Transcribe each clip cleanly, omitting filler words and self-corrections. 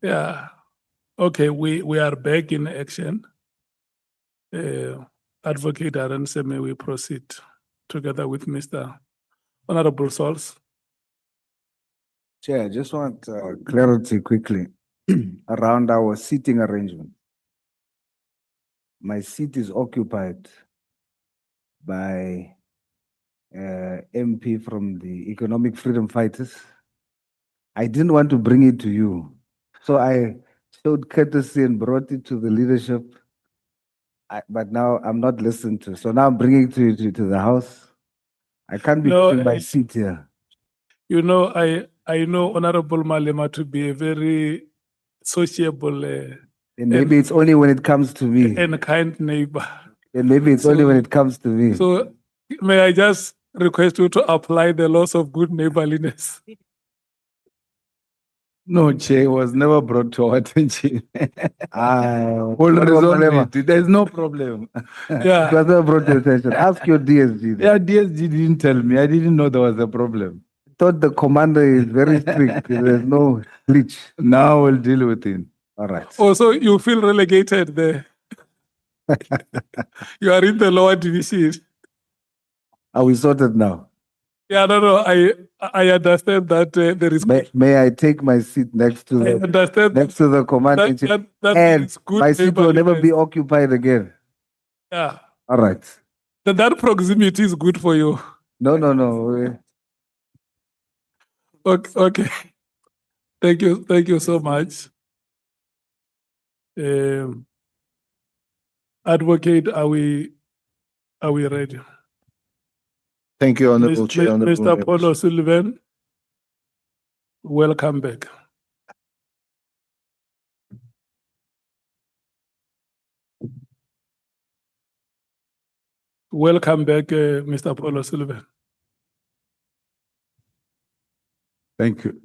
Yeah. Okay, we are back in action. Advocate Arendse, may we proceed together with Mr. Honorable Sols. Chair, I just want clarity quickly around our seating arrangement. My seat is occupied by MP from the Economic Freedom Fighters. I didn't want to bring it to you, so I showed courtesy and brought it to the leadership. But now I'm not listened to, so now I'm bringing it to the House. I can't be No, putting my seat here. You know, I know Honorable Malema to be a very sociable And maybe it's only when it comes to me. and kind neighbor. And maybe it's only when it comes to me. So may I just request you to apply the laws of good neighborliness? No, Chair, it was never brought to our attention. We'll We'll resolve it. There's no problem. It Yeah. was never brought to attention. Ask your DSG. then. Yeah, DSG didn't tell me. I didn't know there was a problem. Thought the commander is very strict. There's no glitch. Now we'll deal with it. All right. Also, you feel relegated there. You are in the lower division. Are we sorted now? Yeah, no, I understand that there is. May I take my seat next to I the understand commander in chief? that And is good my seat will never neighborliness. be occupied again. Yeah, All right. that proximity is good for you. No. Okay. Thank you so much. Advocate, are we ready? Thank you, Honorable Chair. Honorable Mr. members. Paul O'Sullivan, welcome back. Welcome back, Mr. Paul O'Sullivan. Thank you.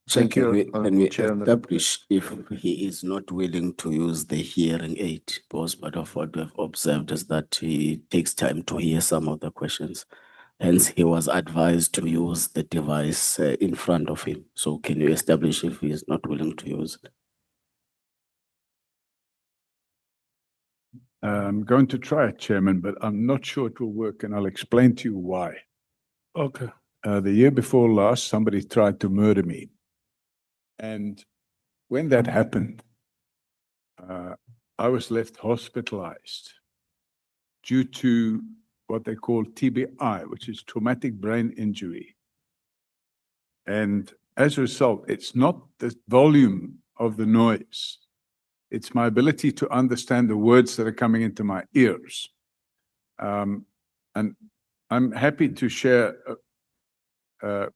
Thank you, Can we Honorable Chair. establish if he is not willing to use the hearing aid? Because part of what we've observed is that he takes time to hear some of the questions. Hence, he was advised to use the device in front of him. So can you establish if he is not willing to use it? I'm going to try it, Chairman, but I'm not sure it will work, and I'll explain to you why. Okay. The year before last, somebody tried to murder me. And when that happened, I was left hospitalized due to what they call TBI, which is traumatic brain injury. And as a result, it's not the volume of the noise, it's my ability to understand the words that are coming into my ears. And I'm happy to share,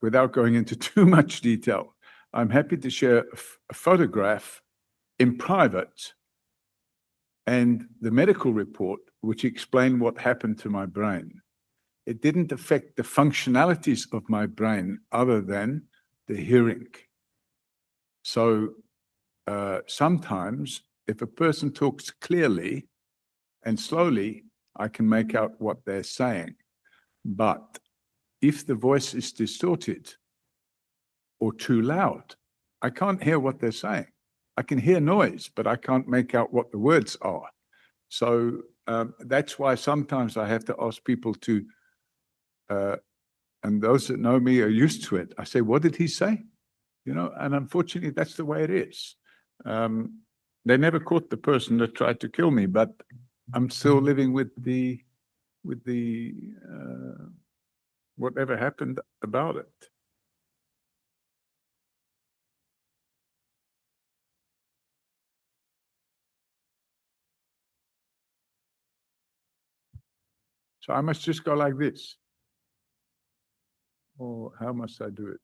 without going into too much detail, I'm happy to share a photograph in private and the medical report, which explained what happened to my brain. It didn't affect the functionalities of my brain other than the hearing. So sometimes if a person talks clearly and slowly, I can make out what they're saying. But if the voice is distorted or too loud, I can't hear what they're saying. I can hear noise, but I can't make out what the words are. So that's why sometimes I have to ask people to, and those that know me are used to it. I say, what did he say? You know, and unfortunately, that's the way it is. They never caught the person that tried to kill me, but I'm still living with the whatever happened about it. So I must just go like this. Or how must I do it?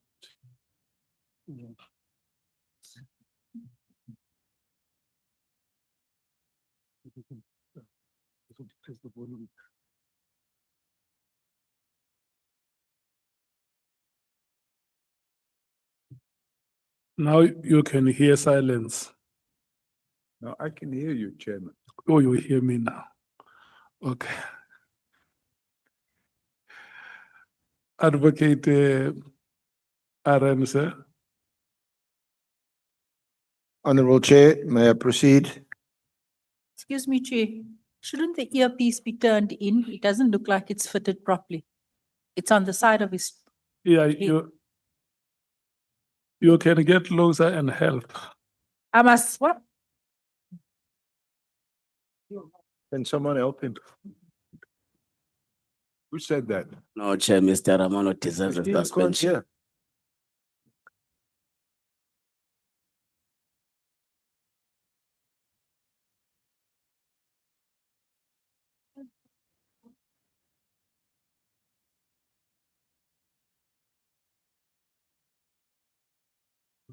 Now you can hear silence. No, I can hear you, Chairman. Oh, you hear me now. Okay. Advocate Arendse. Honorable Chair, may I proceed? Excuse me, Chair. Shouldn't the earpiece be turned in? It doesn't look like it's fitted properly. It's on the side of his, Yeah, Okay. you can get closer and help. I must, what? Can someone help him? Who said that? No, Chair, Mr. Ramano deserves a Still can't suspension. hear.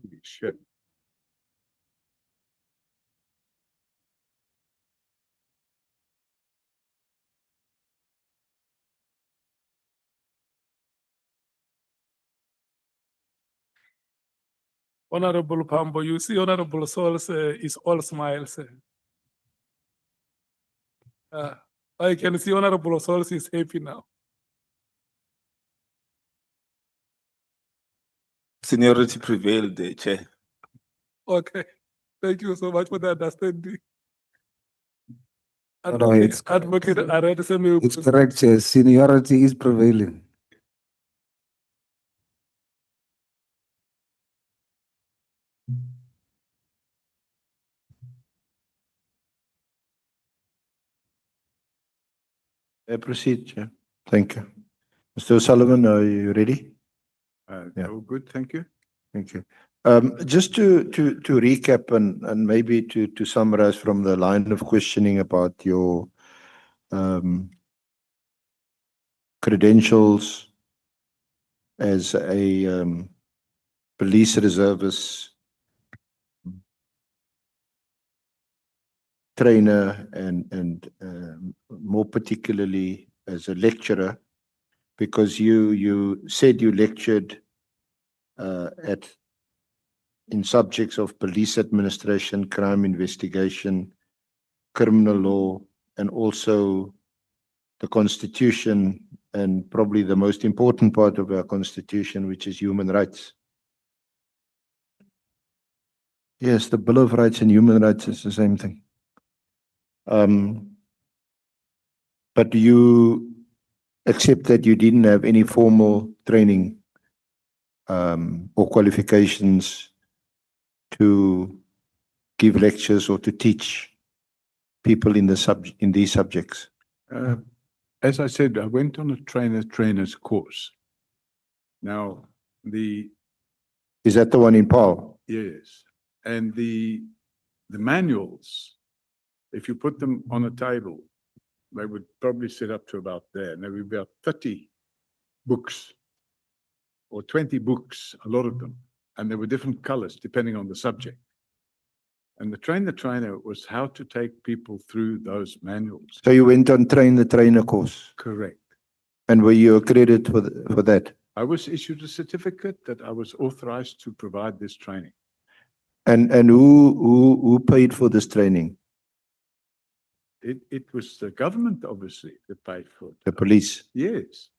Holy shit. Honorable Pambo, you see Honorable Souls is all smiles. I can see Honorable Souls is happy now. Seniority prevailed, Chair. Okay, thank you so much for the understanding. No, it's correct. Advocate Arendse, may you It's proceed. correct, Chair. Seniority is prevailing. May I proceed, Chair? Thank you. Mr. O'Sullivan, are you ready? Yeah. Oh, good, thank you. Thank you. Just to recap and maybe to summarize from the line of questioning about your credentials as a police reservist trainer and more particularly as a lecturer, because you said you lectured in subjects of police administration, crime investigation, criminal law, and also the Constitution, and probably the most important part of our Constitution, which is human rights. Yes, the Bill of Rights and human rights is the same thing. But you accept that you didn't have any formal training or qualifications to give lectures or to teach people in these subjects. As I said, I went on a trainer's course. Now, Is that the one in Paarl? yes, and the manuals, if you put them on a table, they would probably sit up to about there, and there would be about 30 books or 20 books, a lot of them, and there were different colors depending on the subject. And the trainer was how to take people through those manuals. So you went on train the trainer course, Correct. and were you accredited for that? I was issued a certificate that I was authorized to provide this training. And who paid for this training? It was the government, obviously, that paid for it. The police. Yes.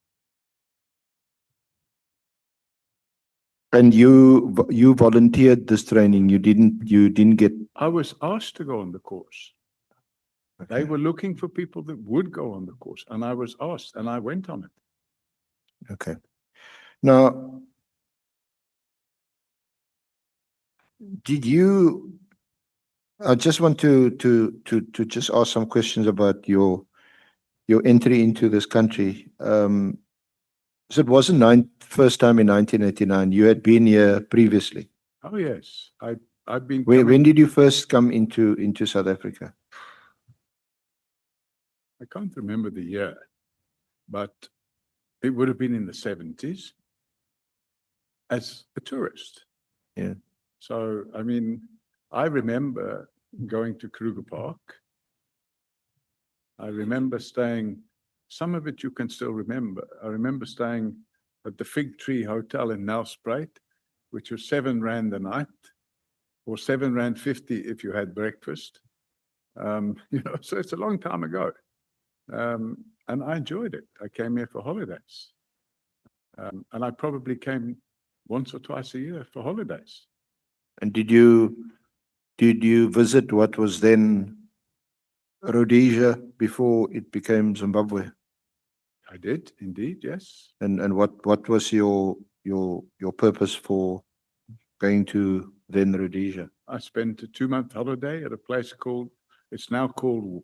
And you volunteered this training. You didn't get. I was asked to go on the course. They were looking for people that would go on the course, and I was asked, and I went on it. Okay. Now, I just want to just ask some questions about your entry into this country. So it wasn't first time in 1989. You had been here previously. Oh, yes. I've been When coming- did you first come into South Africa? I can't remember the year, but it would have been in the 70s as a tourist. Yeah. So, I mean, I remember going to Kruger Park. I remember staying, some of it you can still remember. I remember staying at the Fig Tree Hotel in Nelspruit, which was 7 Rand a night, or 7 Rand 50 if you had breakfast. So it's a long time ago. And I enjoyed it. I came here for holidays. And I probably came once or twice a year for holidays. And did you visit what was then Rhodesia before it became Zimbabwe? I did indeed, yes. And what was your purpose for going to then Rhodesia? I spent a 2-month holiday at a place called, it's now called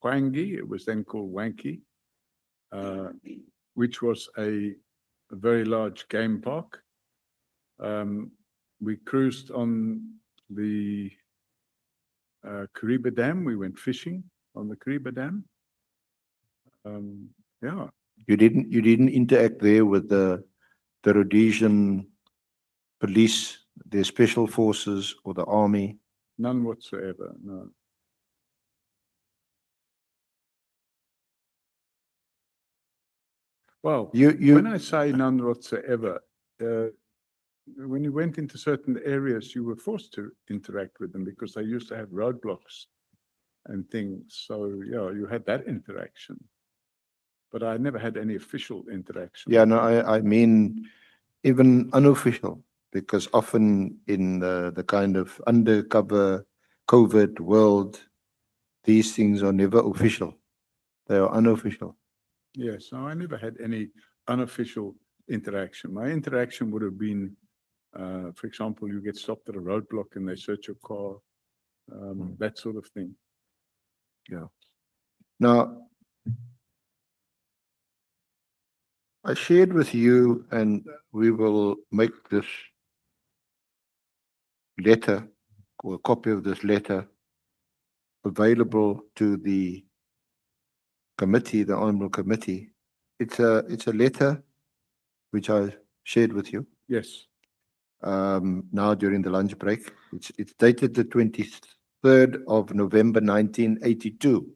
Wangi. It was then called Wanki, which was a very large game park. We cruised on the Kariba Dam. We went fishing on the Kariba Dam. Yeah, You didn't interact there with the Rhodesian police, their special forces, or the army? none whatsoever, no. Well, You when I say none whatsoever, when you went into certain areas, you were forced to interact with them because they used to have roadblocks and things. So, yeah, you had that interaction. But I never had any official interaction. Yeah, no, I mean even unofficial, because often in the kind of undercover COVID world, these things are never official. They are unofficial. Yes, no, I never had any unofficial interaction. My interaction would have been, for example, you get stopped at a roadblock and they search your car, that sort of thing. Yeah. Now, I shared with you, and we will make this letter or a copy of this letter available to the committee, the Honorable Committee. It's a letter which I shared with you Yes, now during the lunch break. It's dated the 23rd of November 1982.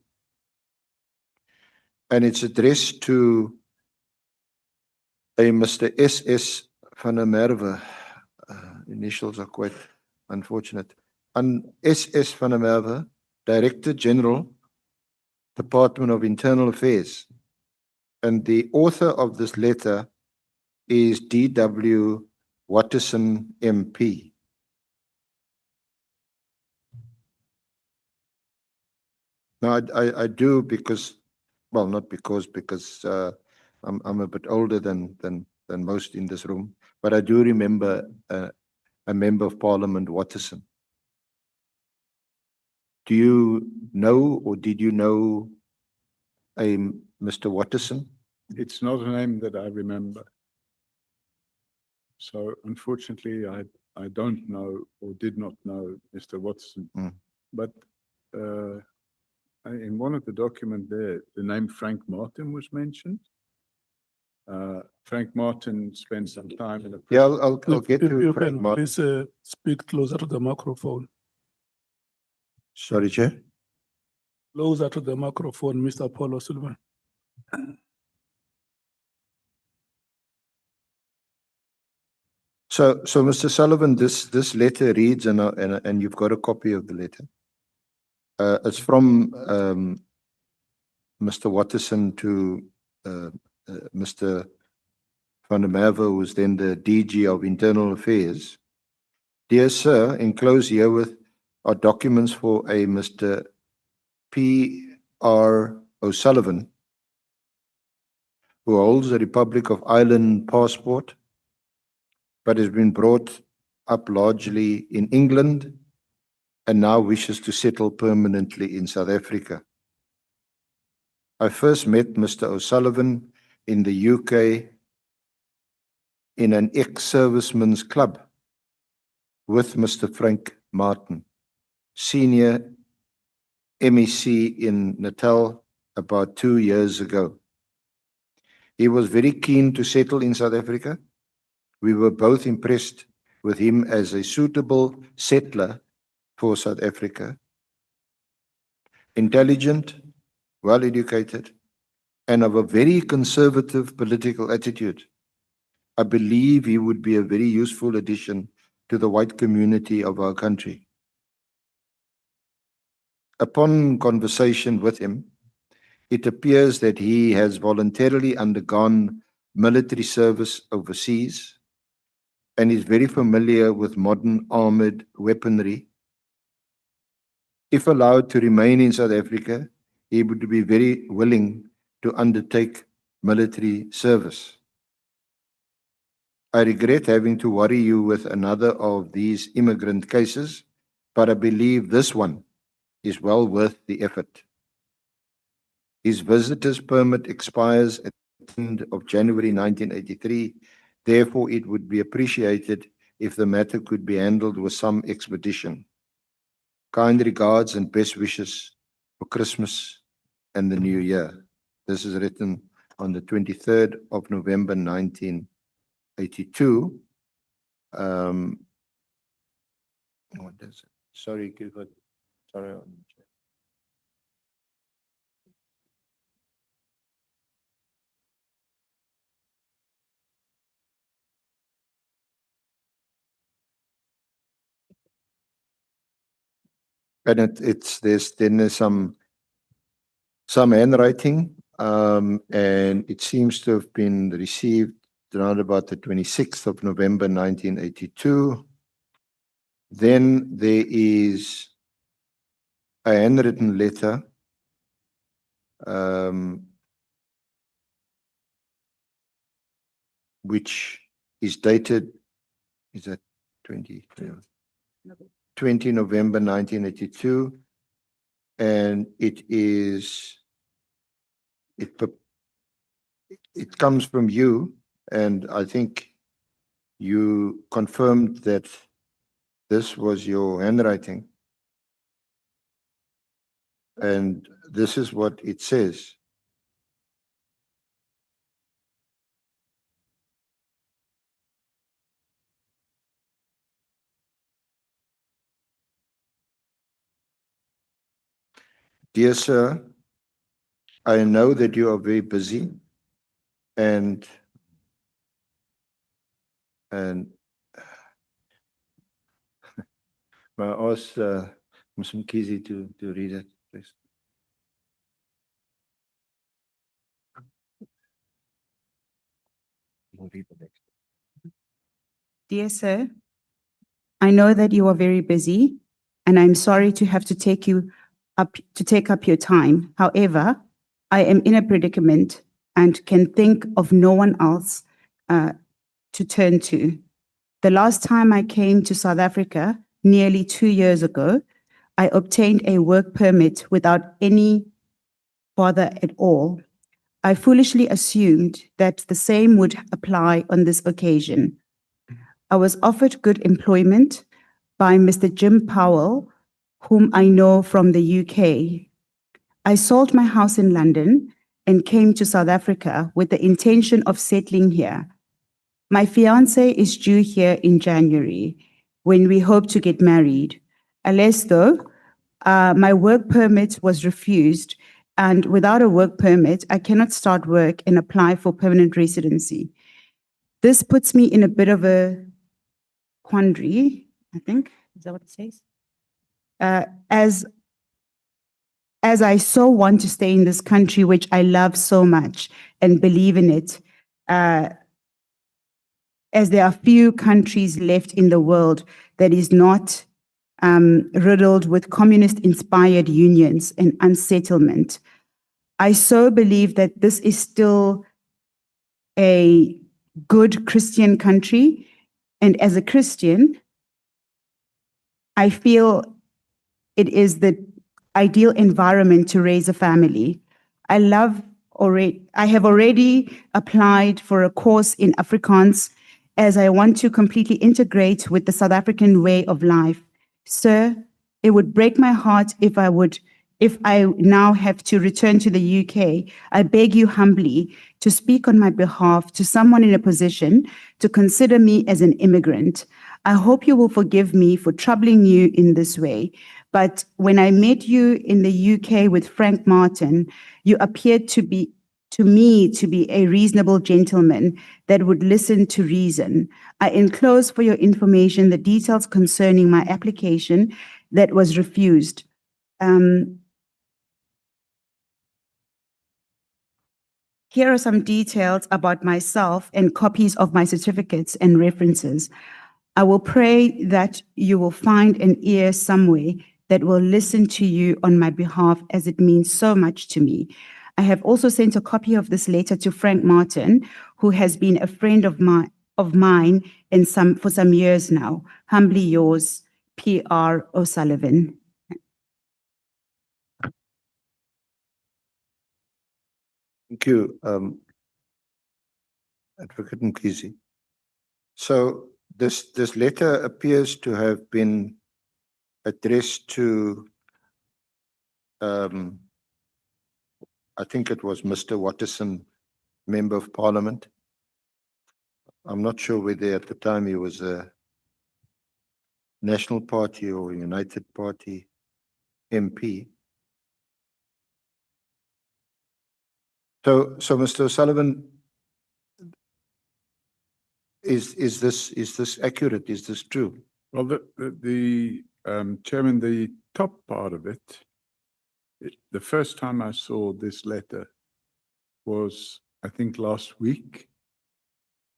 And it's addressed to a Mr. S.S. van der Merwe. Initials are quite unfortunate. And S.S. van der Merwe, Director General, Department of Internal Affairs. And the author of this letter is D.W. Watterson, MP. Now, I do because, well, not because I'm a bit older than most in this room, but I do remember a member of Parliament, Watterson. Do you know, or did you know a Mr. Watterson? it's not a name that I remember. So unfortunately, I don't know or did not know Mr. Watson. Mm. But in one of the documents there, the name Frank Martin was mentioned. Frank Martin spent some time in a Yeah, prison. I'll get If to you Frank can Martin. please speak closer to the microphone. Sorry, Chair. Closer to the microphone, Mr. Paul O'Sullivan. So, Mr. Sullivan, this letter reads, and you've got a copy of the letter. It's from Mr. Watterson to Mr. van der Merwe, who was then the DG of Internal Affairs. Dear Sir, enclosed herewith are documents for a Mr. P.R. O'Sullivan, who holds a Republic of Ireland passport, but has been brought up largely in England and now wishes to settle permanently in South Africa. I first met Mr. O'Sullivan in the UK in an ex-servicemen's club with Mr. Frank Martin, senior MEC in Natal, about 2 years ago. He was very keen to settle in South Africa. We were both impressed with him as a suitable settler for South Africa. Intelligent, well-educated, and of a very conservative political attitude. I believe he would be a very useful addition to the white community of our country. Upon conversation with him, it appears that he has voluntarily undergone military service overseas and is very familiar with modern armored weaponry. If allowed to remain in South Africa, he would be very willing to undertake military service. I regret having to worry you with another of these immigrant cases, but I believe this one is well worth the effort. His visitor's permit expires at the end of January 1983. Therefore, it would be appreciated if the matter could be handled with some expedition. Kind regards and best wishes for Christmas and the New Year. This is written on the 23rd of November 1982. What is it? Sorry, Clifford. Sorry. And there's some handwriting, and it seems to have been received around about the 26th of November 1982. Then there is a handwritten letter which is dated, is that 20 November 1982, and it comes from you, and I think you confirmed that this was your handwriting, and this is what it says. Dear sir, I know that you are very busy and may I ask Ms. Mkhize to read it, please. We'll read the next. Dear sir, I know that you are very busy and I'm sorry to have to take up your time. However, I am in a predicament and can think of no one else to turn to. The last time I came to South Africa, nearly 2 years ago, I obtained a work permit without any bother at all. I foolishly assumed that the same would apply on this occasion. I was offered good employment by Mr. Jim Powell, whom I know from the UK. I sold my house in London and came to South Africa with the intention of settling here. My fiancé is due here in January, when we hope to get married. Alas though, my work permit was refused, and without a work permit, I cannot start work and apply for permanent residency. This puts me in a bit of a quandary, I think. Is that what it says? As I so want to stay in this country, which I love so much and believe in it, as there are few countries left in the world that is not riddled with communist-inspired unions and unsettlement. I so believe that this is still a good Christian country, and as a Christian, I feel it is the ideal environment to raise a family. I have already applied for a course in Afrikaans as I want to completely integrate with the South African way of life. Sir, it would break my heart if I now have to return to the UK. I beg you humbly to speak on my behalf to someone in a position to consider me as an immigrant. I hope you will forgive me for troubling you in this way. But when I met you in the UK with Frank Martin, you appeared to me to be a reasonable gentleman that would listen to reason. I enclose for your information the details concerning my application that was refused. Here are some details about myself and copies of my certificates and references. I will pray that you will find an ear somewhere that will listen to you on my behalf, as it means so much to me. I have also sent a copy of this letter to Frank Martin, who has been a friend of mine for some years now. Humbly yours, P.R. O'Sullivan. Thank you, Advocate Mkhize. So this letter appears to have been addressed to, I think it was Mr. Watterson, Member of Parliament. I'm not sure whether at the time he was a National Party or United Party MP. So Mr. O'Sullivan, is this accurate? Is this true? Well, Chairman, the top part of it, the first time I saw this letter was, I think, last week.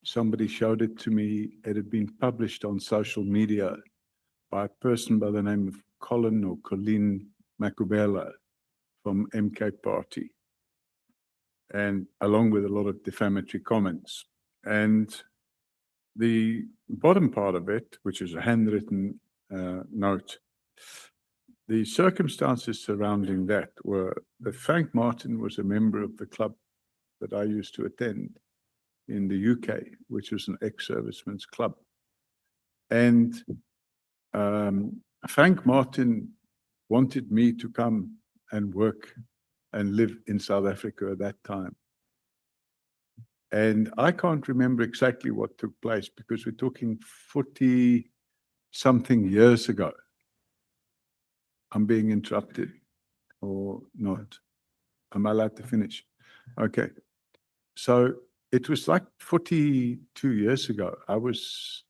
Somebody showed it to me. It had been published on social media by a person by the name of Colin or Colleen Makubela from MK Party, and along with a lot of defamatory comments. And the bottom part of it, which is a handwritten note, the circumstances surrounding that were that Frank Martin was a member of the club that I used to attend in the UK, which was an ex-servicemen's club. And Frank Martin wanted me to come and work and live in South Africa at that time. And I can't remember exactly what took place because we're talking 40-something years ago. I'm being interrupted or not? Am I allowed to finish? Okay. So it was like 42 years ago. I was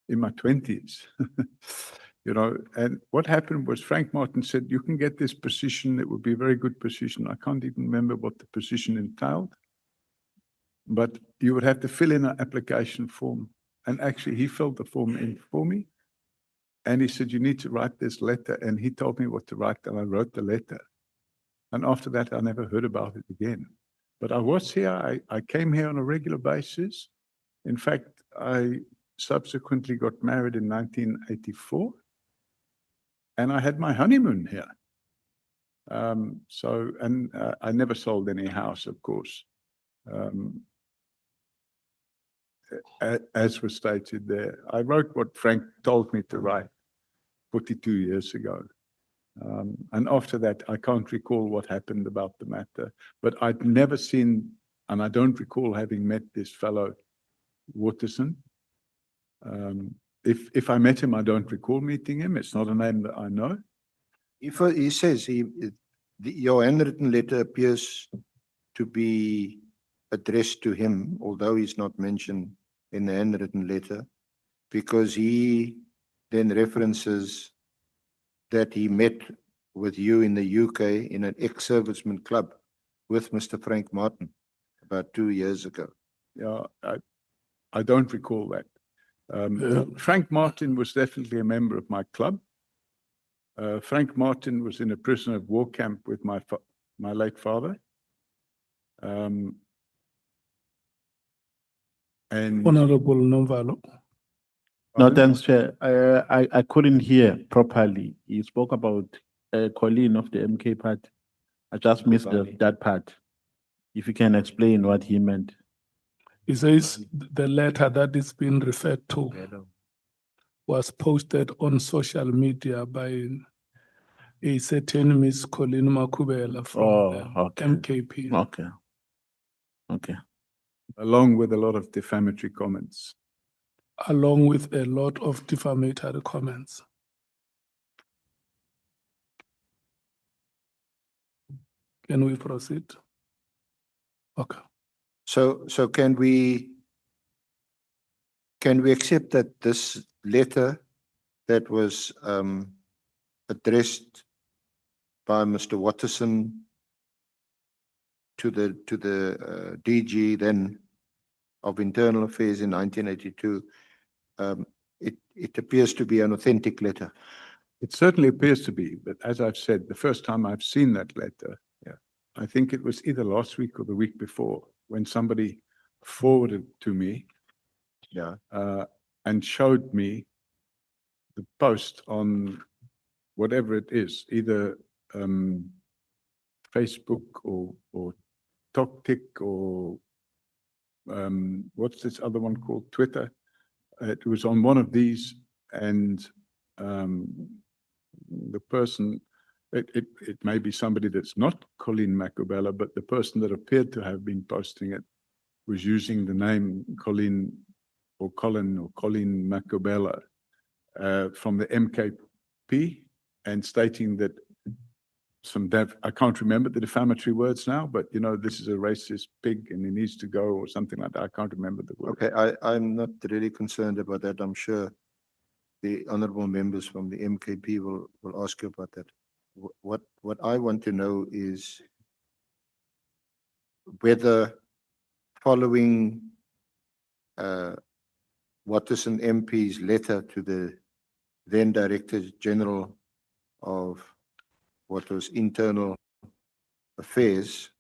in my 20s, you know, and what happened was Frank Martin said, you can get this position. It would be a very good position. I can't even remember what the position entailed, but you would have to fill in an application form. And actually he filled the form in for me. And he said, you need to write this letter. And he told me what to write, and I wrote the letter. And after that, I never heard about it again. But I was here. I came here on a regular basis. In fact, I subsequently got married in 1984. And I had my honeymoon here. I never sold any house, of course. As was stated there, I wrote what Frank told me to write 42 years ago. And after that, I can't recall what happened about the matter, but I'd never seen, and I don't recall having met this fellow Watterson. If I met him, I don't recall meeting him. It's not a name that I know. He says your handwritten letter appears to be addressed to him, although he's not mentioned in the handwritten letter, because he then references that he met with you in the UK in an ex-serviceman club with Mr. Frank Martin about 2 years ago. Yeah, I don't recall that. Frank Martin was definitely a member of my club. Frank Martin was in a prisoner of war camp with my late father. And Honorable Nomvalo. No, thanks, Chair. I couldn't hear properly. You spoke about Colleen of the MK Party. I just missed that part. If you can explain what he meant. He says the letter that is being referred to was posted on social media by a certain Miss Colleen Makubela from the Okay. MKP. Okay. Okay. along with a lot of defamatory comments. Along with a lot of defamatory comments. Can we proceed? Okay. So can we accept that this letter that was addressed by Mr. Watterson the DG then of Internal Affairs in 1982, it appears to be an authentic letter. It certainly appears to be, but as I've said, the first time I've seen that letter, I think it was either last week or the week before when somebody forwarded to me Yeah. and showed me the post on whatever it is, either Facebook or TokTik or what's this other one called? Twitter. It was on one of these, and the person, it may be somebody that's not Colleen Macubella, but the person that appeared to have been posting it was using the name Colleen or Colin or Colleen Macubella from the MKP and stating that I can't remember the defamatory words now, but you know, this is a racist pig and he needs to go or something like that. I can't remember the word. Okay, I'm not really concerned about that. I'm sure the honorable members from the MKP will ask you about that. What I want to know is whether following Watterson MP's letter to the then Director General of what was Internal Affairs,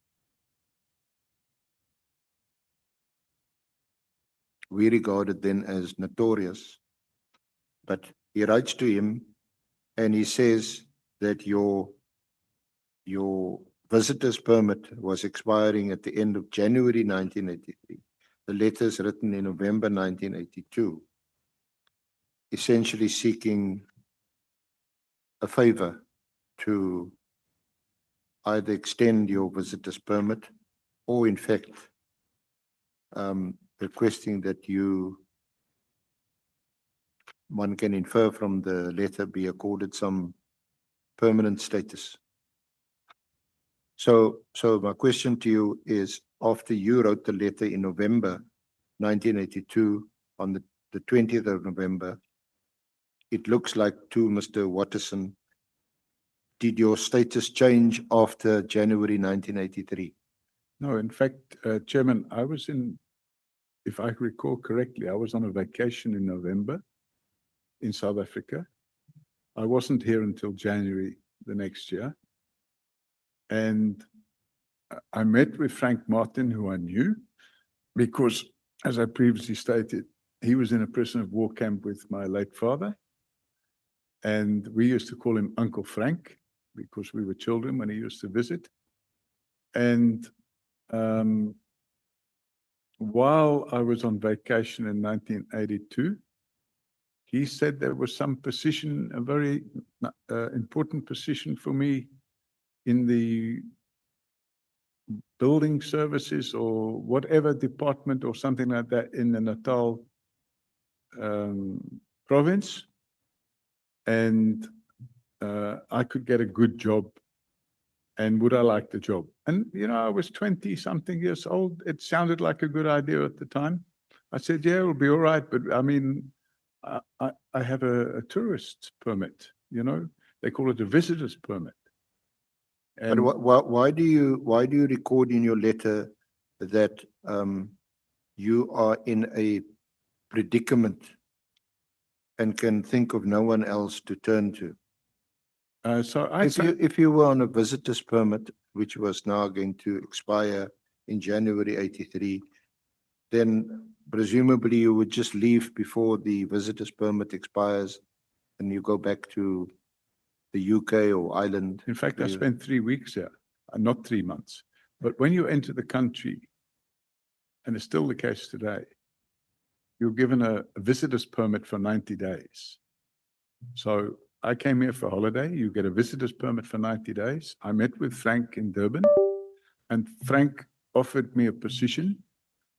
we regarded then as notorious, but he writes to him and he says that your visitor's permit was expiring at the end of January 1983. The letter is written in November 1982, essentially seeking a favor to either extend your visitor's permit or in fact requesting that one can infer from the letter be accorded some permanent status. So my question to you is, after you wrote the letter in November 1982, on the 20th of November, it looks like to Mr. Watterson, did your status change after January 1983? No, in fact, Chairman, I was if I recall correctly, I was on a vacation in November in South Africa. I wasn't here until January the next year. And I met with Frank Martin, who I knew, because, as I previously stated, he was in a prisoner of war camp with my late father. And we used to call him Uncle Frank because we were children when he used to visit. And while I was on vacation in 1982, he said there was some position, a very important position for me in the building services or whatever department or something like that in the Natal province. And I could get a good job. And would I like the job? And, you know, I was 20 something years old. It sounded like a good idea at the time. I said, yeah, it'll be all right. But I mean, I have a tourist permit, you know, they call it a visitor's permit. And But why do you record in your letter that you are in a predicament and can think of no one else to turn to? If you were on a visitor's permit, which was now going to expire in January 83, then presumably you would just leave before the visitor's permit expires and you go back to the UK or Ireland. in fact, I spent 3 weeks here, not 3 months. But when you enter the country, and it's still the case today, you're given a visitor's permit for 90 days. So I came here for holiday. You get a visitor's permit for 90 days. I met with Frank in Durban, and Frank offered me a position.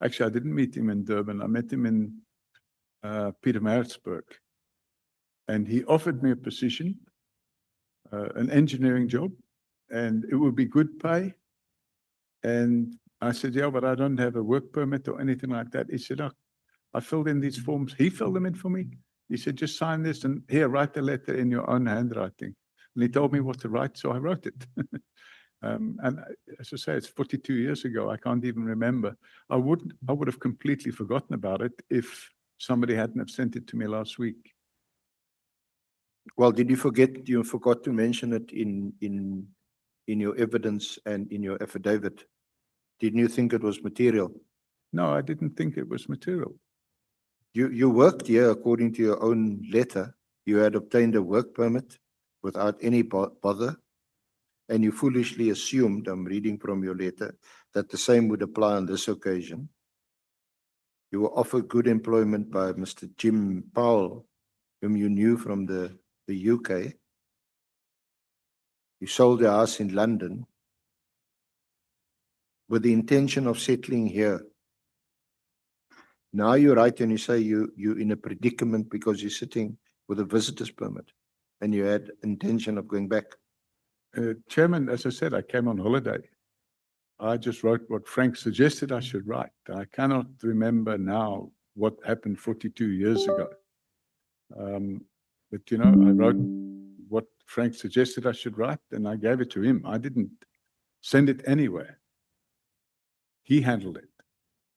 Actually, I didn't meet him in Durban. I met him in Pietermaritzburg. And he offered me a position, an engineering job, and it would be good pay. And I said, yeah, but I don't have a work permit or anything like that. He said, oh, I filled in these forms. He filled them in for me. He said, just sign this and here, write the letter in your own handwriting. And he told me what to write, so I wrote it. As I say, it's 42 years ago. I can't even remember. I would have completely forgotten about it if somebody hadn't have sent it to me last week. Well, did you forget, you forgot to mention it in your evidence and in your affidavit? Didn't you think it was material? No, I didn't think it was material. You worked here according to your own letter. You had obtained a work permit without any bother, and you foolishly assumed, I'm reading from your letter, that the same would apply on this occasion. You were offered good employment by Mr. Jim Powell, whom you knew from the UK. You sold a house in London with the intention of settling here. Now you write and you say you're in a predicament because you're sitting with a visitor's permit and you had intention of going back. Chairman, as I said, I came on holiday. I just wrote what Frank suggested I should write. I cannot remember now what happened 42 years ago. But, you know, I wrote what Frank suggested I should write and I gave it to him. I didn't send it anywhere. He handled it.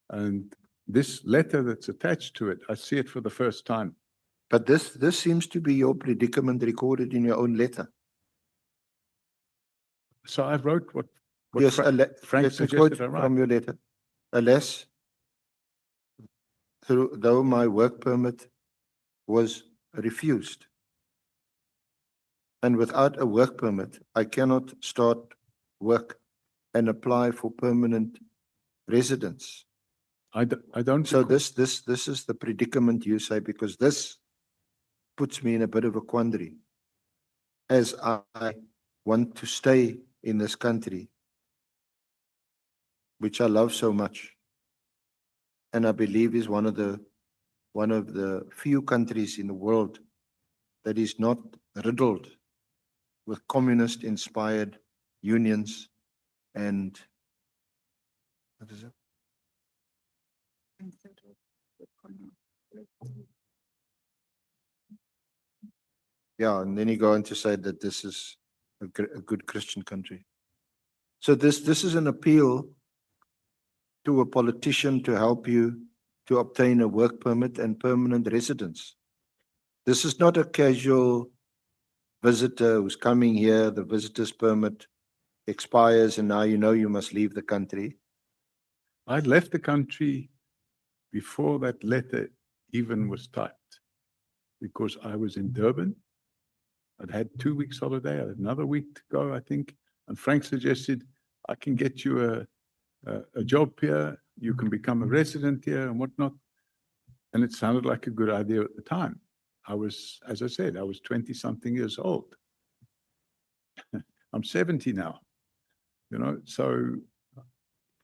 And this letter that's attached to it, I see it for the first time. But this seems to be your predicament recorded in your own letter. So I wrote what Yes, Frank let me suggested quote I write. from your letter. Alas, though my work permit was refused, and without a work permit, I cannot start work and apply for permanent residence. I don't. So this is the predicament you say, because this puts me in a bit of a quandary, as I want to stay in this country, which I love so much, and I believe is one of the few countries in the world that is not riddled with communist-inspired unions and what is it? Yeah, and then you go on to say that this is a good Christian country. So this is an appeal to a politician to help you to obtain a work permit and permanent residence. This is not a casual visitor who's coming here, the visitor's permit expires and now you know you must leave the country. I'd left the country before that letter even was typed, because I was in Durban. I'd had 2 weeks holiday. I had another week to go, I think. And Frank suggested, I can get you a job here. You can become a resident here and whatnot. And it sounded like a good idea at the time. I was, as I said, I was 20-something years old. I'm 70 now, you know. So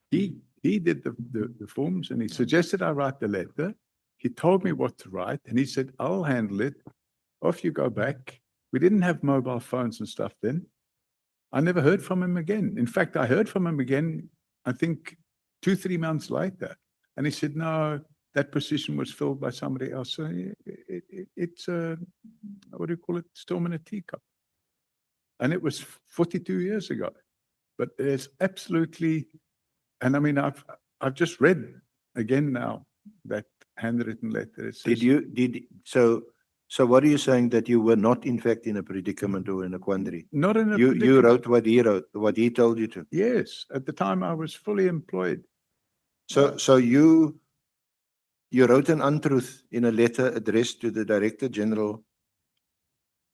he did the forms and he suggested I write the letter. He told me what to write and he said, I'll handle it. Off you go back. We didn't have mobile phones and stuff then. I never heard from him again. In fact, I heard from him again, I think 2-3 months later. And he said, no, that position was filled by somebody else. So it's what do you call it? Storm in a teacup. And it was 42 years ago. But there's absolutely, and I mean, I've just read again now that handwritten letter. It says, So what are you saying, that you were not in fact in a predicament or in a quandary? Not in a You predicament. wrote what he wrote, what he told you to. Yes, at the time I was fully employed. So you wrote an untruth in a letter addressed to the Director General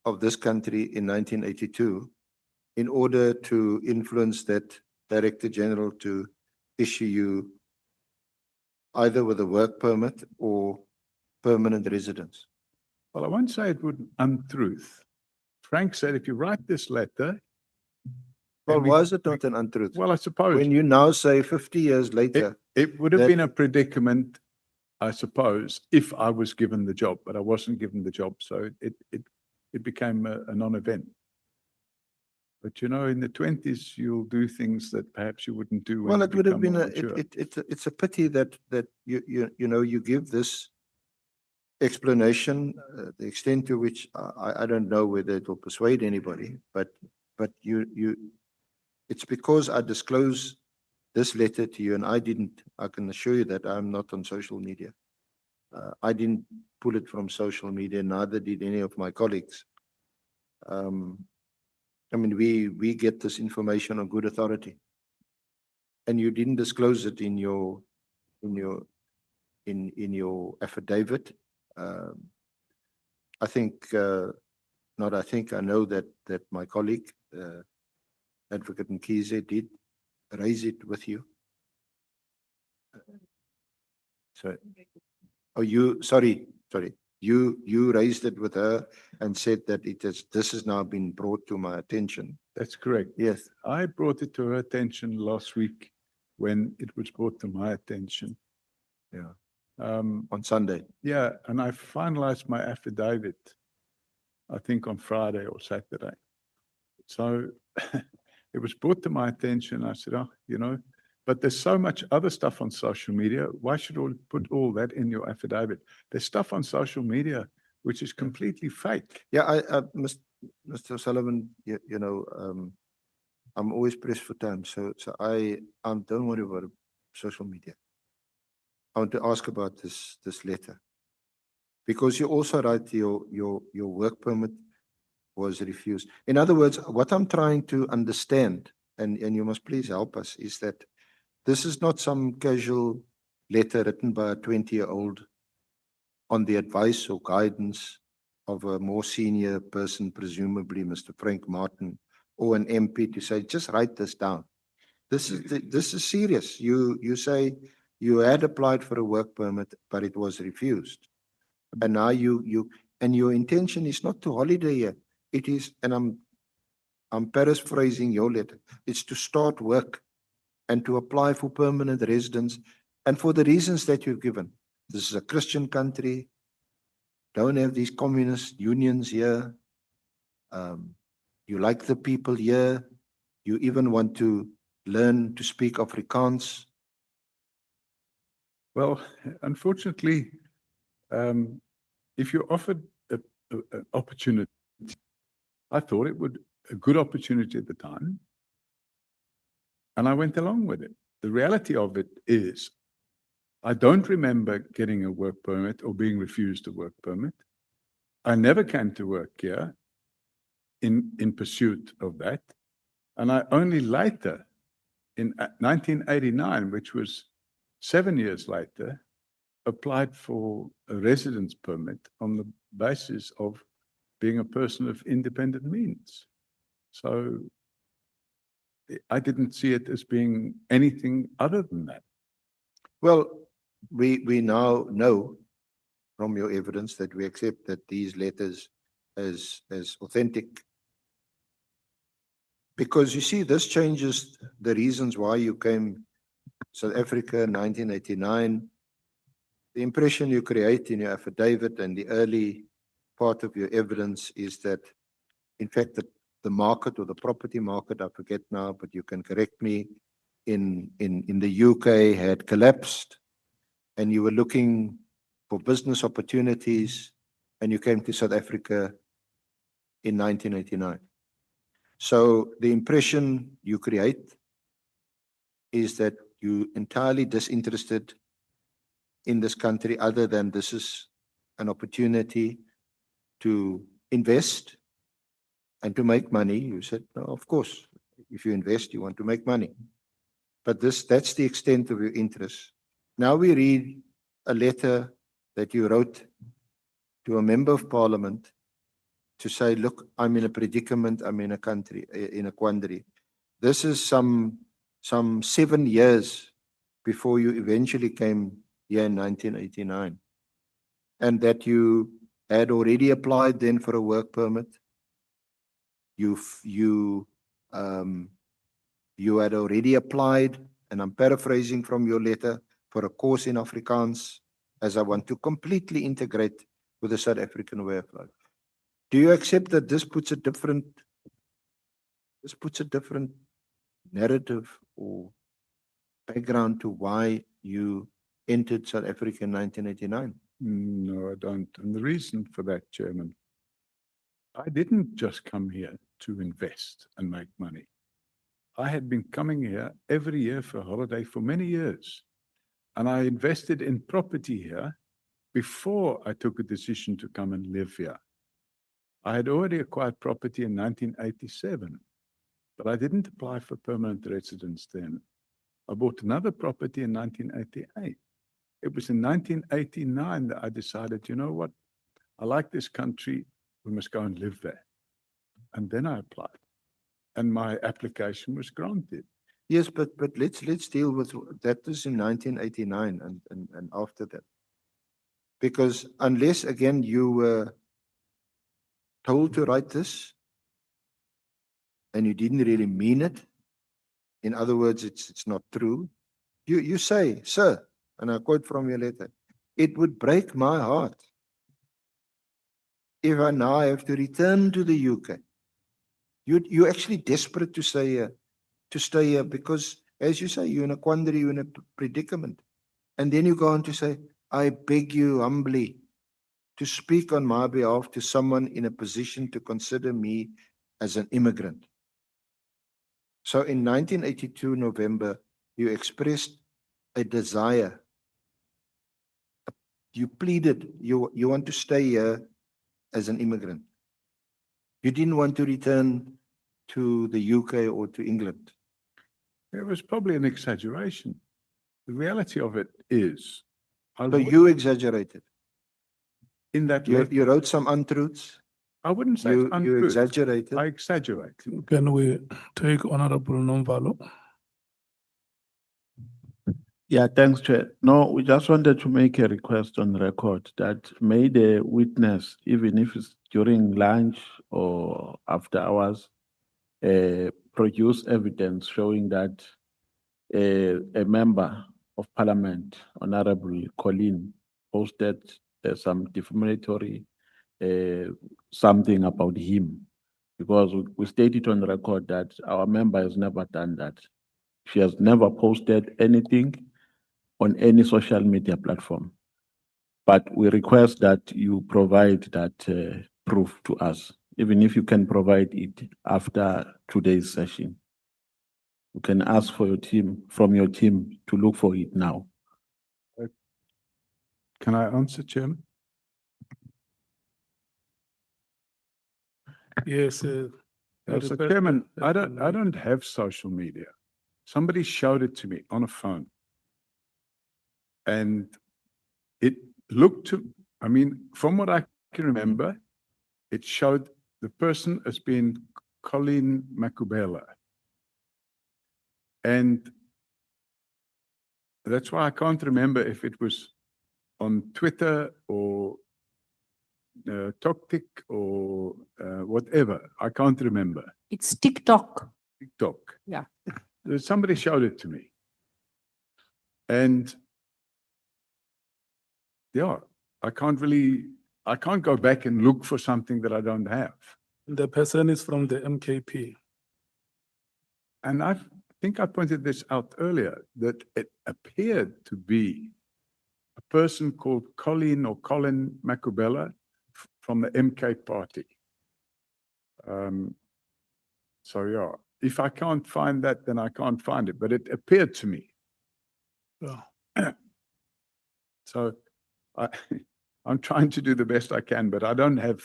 of this country in 1982 in order to influence that Director General to issue you either with a work permit or permanent residence. Well, I won't say it would untruth. Frank said, if you write this letter. Well, then we- why is it not an untruth? Well, I suppose When you now say 50 years later, it would have that- been a predicament, I suppose, if I was given the job, but I wasn't given the job. So it became a non-event. But you know, in the 20s, you'll do things that perhaps you wouldn't do when well, you it would have become been more mature. it's a pity that you know you give this explanation, the extent to which I don't know whether it will persuade anybody, but It's because I disclosed this letter to you and I didn't. I can assure you that I'm not on social media. I didn't pull it from social media, neither did any of my colleagues. I mean, we get this information on good authority. And you didn't disclose it in your affidavit. I think, not I think, I know that my colleague, Advocate Mkhize, did raise it with you. So, oh, sorry, you raised it with her and said that this has now been brought to my attention. That's correct. Yes. I brought it to her attention last week when it was brought to my attention. Yeah. On Sunday. Yeah, and I finalized my affidavit, I think on Friday or Saturday. So it was brought to my attention. I said, oh, you know, but there's so much other stuff on social media. Why should we put all that in your affidavit? There's stuff on social media which is completely fake. Yeah, Mr. Sullivan, you know, I'm always pressed for time. So I don't worry about social media. I want to ask about this letter. Because you also write your work permit was refused. In other words, what I'm trying to understand, and you must please help us, is that this is not some casual letter written by a 20-year-old on the advice or guidance of a more senior person, presumably Mr. Frank Martin, or an MP to say, just write this down. This is serious. You say you had applied for a work permit, but it was refused. And now and your intention is not to holiday here. It is, and I'm paraphrasing your letter, it's to start work and to apply for permanent residence, and for the reasons that you've given. This is a Christian country, don't have these communist unions here. You like the people here. You even want to learn to speak Afrikaans. Well, unfortunately, if you're offered an opportunity, I thought it would a good opportunity at the time, and I went along with it. The reality of it is, I don't remember getting a work permit or being refused a work permit. I never came to work here in pursuit of that, and I only later, in 1989, which was 7 years later, applied for a residence permit on the basis of being a person of independent means. So I didn't see it as being anything other than that. Well, we now know from your evidence that we accept that these letters as authentic. Because you see, this changes the reasons why you came South Africa in 1989. The impression you create in your affidavit and the early part of your evidence is that, in fact, the market or the property market, I forget now, but you can correct me, in the UK had collapsed, and you were looking for business opportunities, and you came to South Africa in 1989. So the impression you create is that you're entirely disinterested in this country, other than this is an opportunity to invest and to make money. You said, no, of course, if you invest, you want to make money. But that's the extent of your interest. Now we read a letter that you wrote to a member of parliament to say, look, I'm in a predicament, I'm in a quandary. This is some 7 years before you eventually came here in 1989. And that you had already applied then for a work permit. You had already applied, and I'm paraphrasing from your letter, for a course in Afrikaans, as I want to completely integrate with the South African way of life. Do you accept that this puts a different narrative or background to why you entered South Africa in 1989? No, I don't. And the reason for that, Chairman, I didn't just come here to invest and make money. I had been coming here every year for a holiday for many years. And I invested in property here before I took a decision to come and live here. I had already acquired property in 1987, but I didn't apply for permanent residence then. I bought another property in 1988. It was in 1989 that I decided, you know what? I like this country. We must go and live there. And then I applied. And my application was granted. Yes, but let's deal with that. Was in 1989 and after that. Because unless again you were told to write this and you didn't really mean it, in other words, it's not true. You say, sir, and I quote from your letter, it would break my heart if I now have to return to the UK. You're actually desperate to stay here because, as you say, you're in a quandary, you're in a predicament. And then you go on to say, I beg you humbly to speak on my behalf to someone in a position to consider me as an immigrant. So in 1982, November, you expressed a desire. You pleaded, you want to stay here as an immigrant. You didn't want to return to the UK or to England. It was probably an exaggeration. The reality of it is, So you exaggerated. in that letter, You wrote some untruths. I wouldn't say You it's untrue. exaggerated. I exaggerate. Can we take Honorable Nomvalo? Yeah, thanks, Chair. No, we just wanted to make a request on record that may the witness, even if it's during lunch or after hours, produce evidence showing that a member of parliament, Honorable Colleen, posted some defamatory something about him, because we stated on record that our member has never done that. She has never posted anything on any social media platform. But we request that you provide that proof to us, even if you can provide it after today's session. You can ask for your team, from your team, to look for it now. Can I answer, Chairman? Yes. So, Chairman, I don't have social media. Somebody showed it to me on a phone. And it looked to, I mean, from what I can remember, it showed the person as being Colleen Makubela. And that's why I can't remember if it was on Twitter or TokTik or whatever. I can't remember. It's TikTok. TikTok. Yeah. Somebody showed it to me. And yeah, I can't go back and look for something that I don't have. The person is from the MKP. And I think I pointed this out earlier, that it appeared to be a person called Colleen or Colin Makubela from the MK party. So yeah, if I can't find that, then I can't find it, but it appeared to me. Yeah. So I'm trying to do the best I can, but I don't have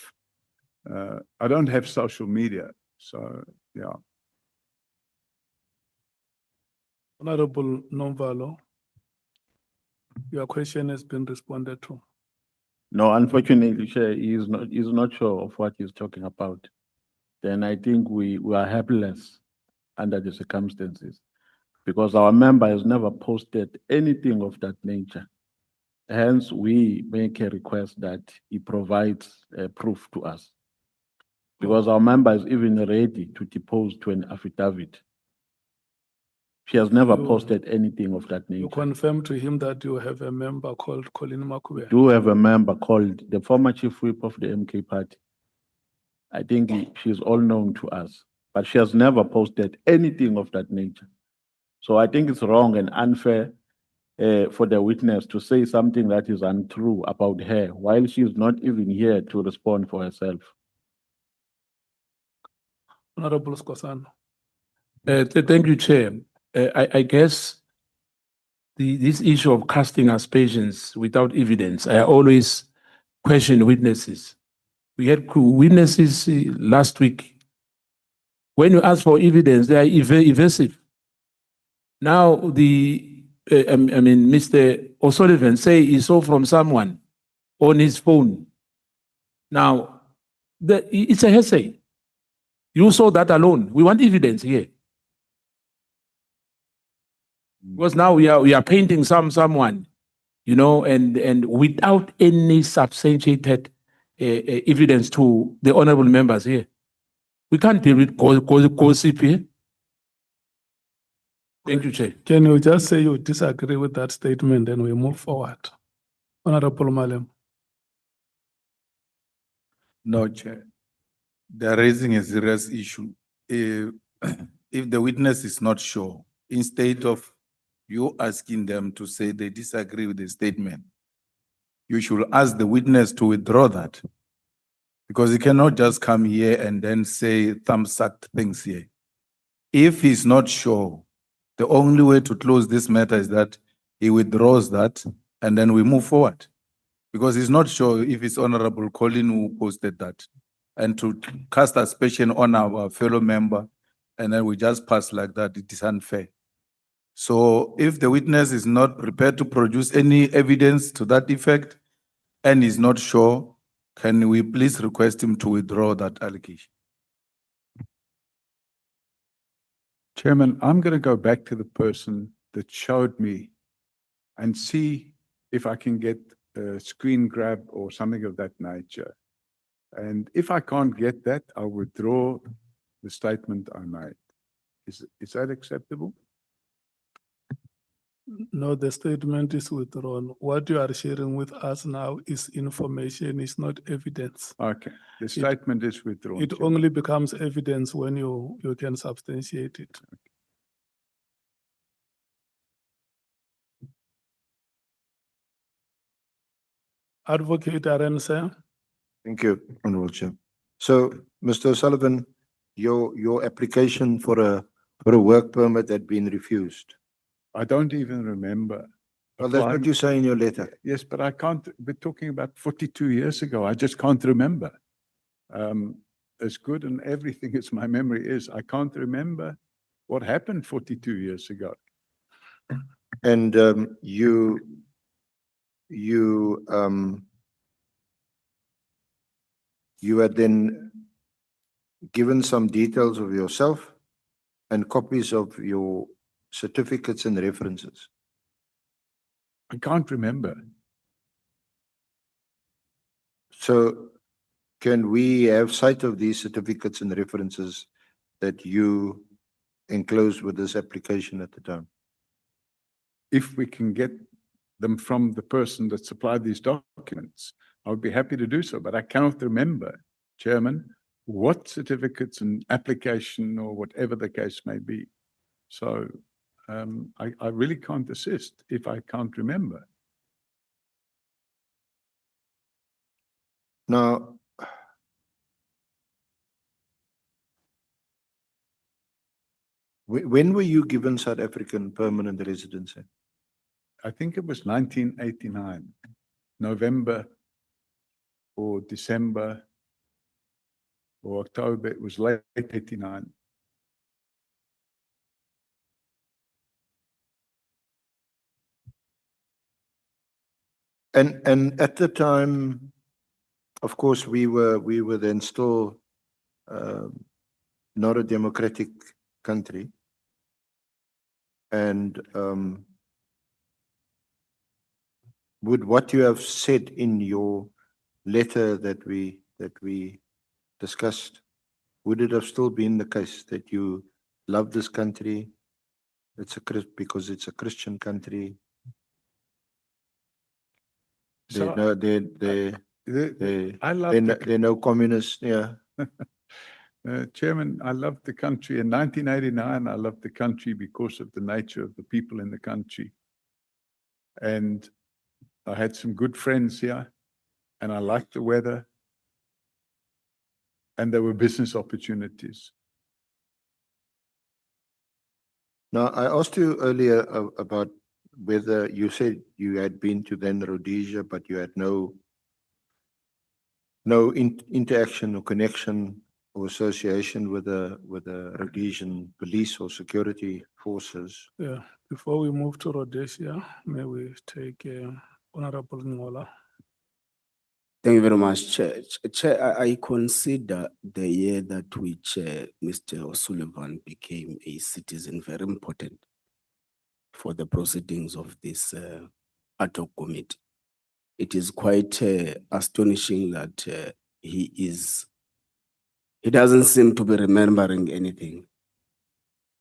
social media. So yeah. Honorable Nomvalo, your question has been responded to. No, unfortunately, Chair, he is not sure of what he's talking about. Then I think we are helpless under the circumstances, because our member has never posted anything of that nature. Hence, we make a request that he provides proof to us, because our member is even ready to depose to an affidavit. She has never posted anything of that You nature. confirm to him that you have a member called Colleen Makubela. Do have a member called the former chief whip of the MK party. I think she's all known to us, but she has never posted anything of that nature. So I think it's wrong and unfair for the witness to say something that is untrue about her while she is not even here to respond for herself. Honorable Skosana. Thank you, Chair. I guess this issue of casting aspersions without evidence, I always question witnesses. We had witnesses last week. When you ask for evidence, they are evasive. Now, Mr. O'Sullivan say he saw from someone on his phone. Now, it's a hearsay. You saw that alone. We want evidence here. Because now we are painting someone, you know, and without any substantiated evidence to the honorable members here. We can't deal with gossip here. Thank you, Chair. Can you just say you disagree with that statement and we move forward? Honorable Malem. No, Chair. They're raising a serious issue. If the witness is not sure, instead of you asking them to say they disagree with the statement, you should ask the witness to withdraw that. Because he cannot just come here and then say thumbsuck things here. If he's not sure, the only way to close this matter is that he withdraws that and then we move forward. Because he's not sure if it's Honorable Colin who posted that. And to cast aspersion on our fellow member and then we just pass like that, it is unfair. So if the witness is not prepared to produce any evidence to that effect and is not sure, can we please request him to withdraw that allegation? Chairman, I'm going to go back to the person that showed me and see if I can get a screen grab or something of that nature. And if I can't get that, I'll withdraw the statement I made. Is that acceptable? No, the statement is withdrawn. What you are sharing with us now is information, is not evidence. Okay, the statement is withdrawn. It Chairman. only becomes evidence when you can substantiate it. Advocate Arense. Thank you, Honorable Chair. So, Mr. O'Sullivan, your application for a work permit had been refused. I don't even remember. Well, that's what applying- you say in your letter. Yes, but I can't, we're talking about 42 years ago. I just can't remember. As good and everything as my memory is, I can't remember what happened 42 years ago. And you had then given some details of yourself and copies of your certificates and references. I can't remember. So can we have sight of these certificates and references that you enclosed with this application at the time? If we can get them from the person that supplied these documents, I would be happy to do so, but I cannot remember, Chairman, what certificates and application or whatever the case may be. So I really can't assist if I can't remember. Now, when were you given South African permanent residency? I think it was 1989, November or December or October. It was late 89. And at the time, of course, we were then still not a democratic country. And would what you have said in your letter that we discussed, would it have still been the case that you love this country? Because it's a Christian country. So They're I love the no communists, yeah. Chairman, I love the country. In 1989, I loved the country because of the nature of the people in the country. And I had some good friends here, and I liked the weather. And there were business opportunities. Now, I asked you earlier about whether you said you had been to then Rhodesia, but you had no interaction or connection or association with the Rhodesian police or security forces. Yeah, before we move to Rhodesia, may we take Honorable Ngola. Thank you very much, Chair. Chair, I consider the year that which Mr. O'Sullivan became a citizen very important for the proceedings of this ad hoc committee. It is quite astonishing that he doesn't seem to be remembering anything.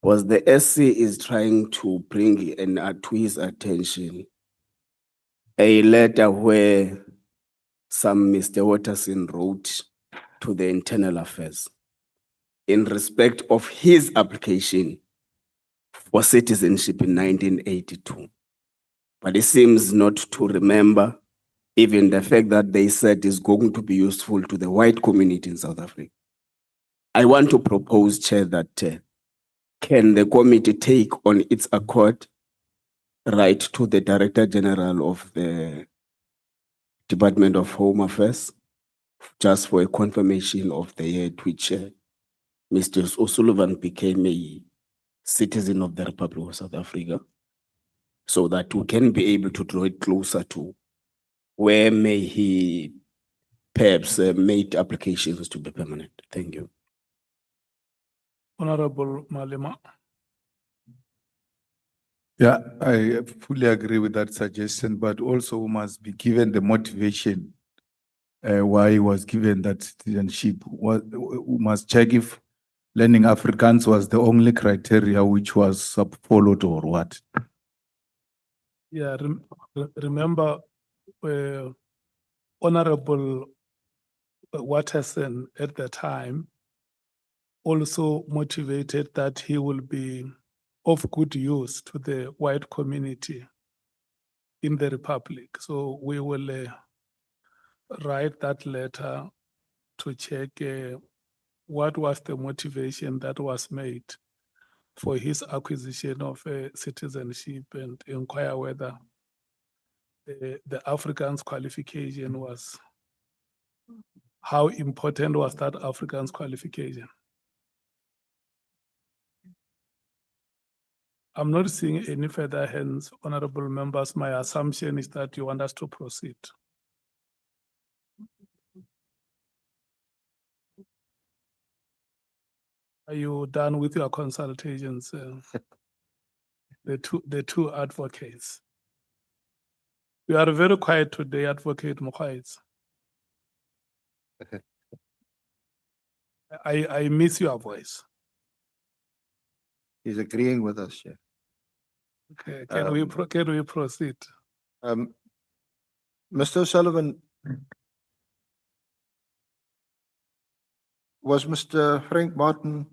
Was the SC is trying to bring to his attention a letter where some Mr. Watterson wrote to the Internal Affairs in respect of his application for citizenship in 1982. But he seems not to remember even the fact that they said is going to be useful to the white community in South Africa. I want to propose, Chair, that can the committee take on its accord right to the Director General of the Department of Home Affairs, just for a confirmation of the year at which Mr. O'Sullivan became a citizen of the Republic of South Africa, so that we can be able to draw it closer to where may he perhaps made applications to be permanent. Thank you. Honorable Malema. Yeah, I fully agree with that suggestion, but also must be given the motivation why he was given that citizenship. We must check if learning Afrikaans was the only criteria which was followed or what. Yeah, remember Honorable Watterson at the time also motivated that he will be of good use to the white community in the Republic. So we will write that letter to check what was the motivation that was made for his acquisition of citizenship and inquire whether the Afrikaans qualification was, how important was that Afrikaans qualification? I'm not seeing any further hands, honorable members. My assumption is that you want us to proceed. Are you done with your consultations? The two advocates. You are very quiet today, Advocate Mokhaitz. I miss your voice. He's agreeing with us, Chair. Okay, can we proceed? Mr. O'Sullivan, was Mr. Frank Martin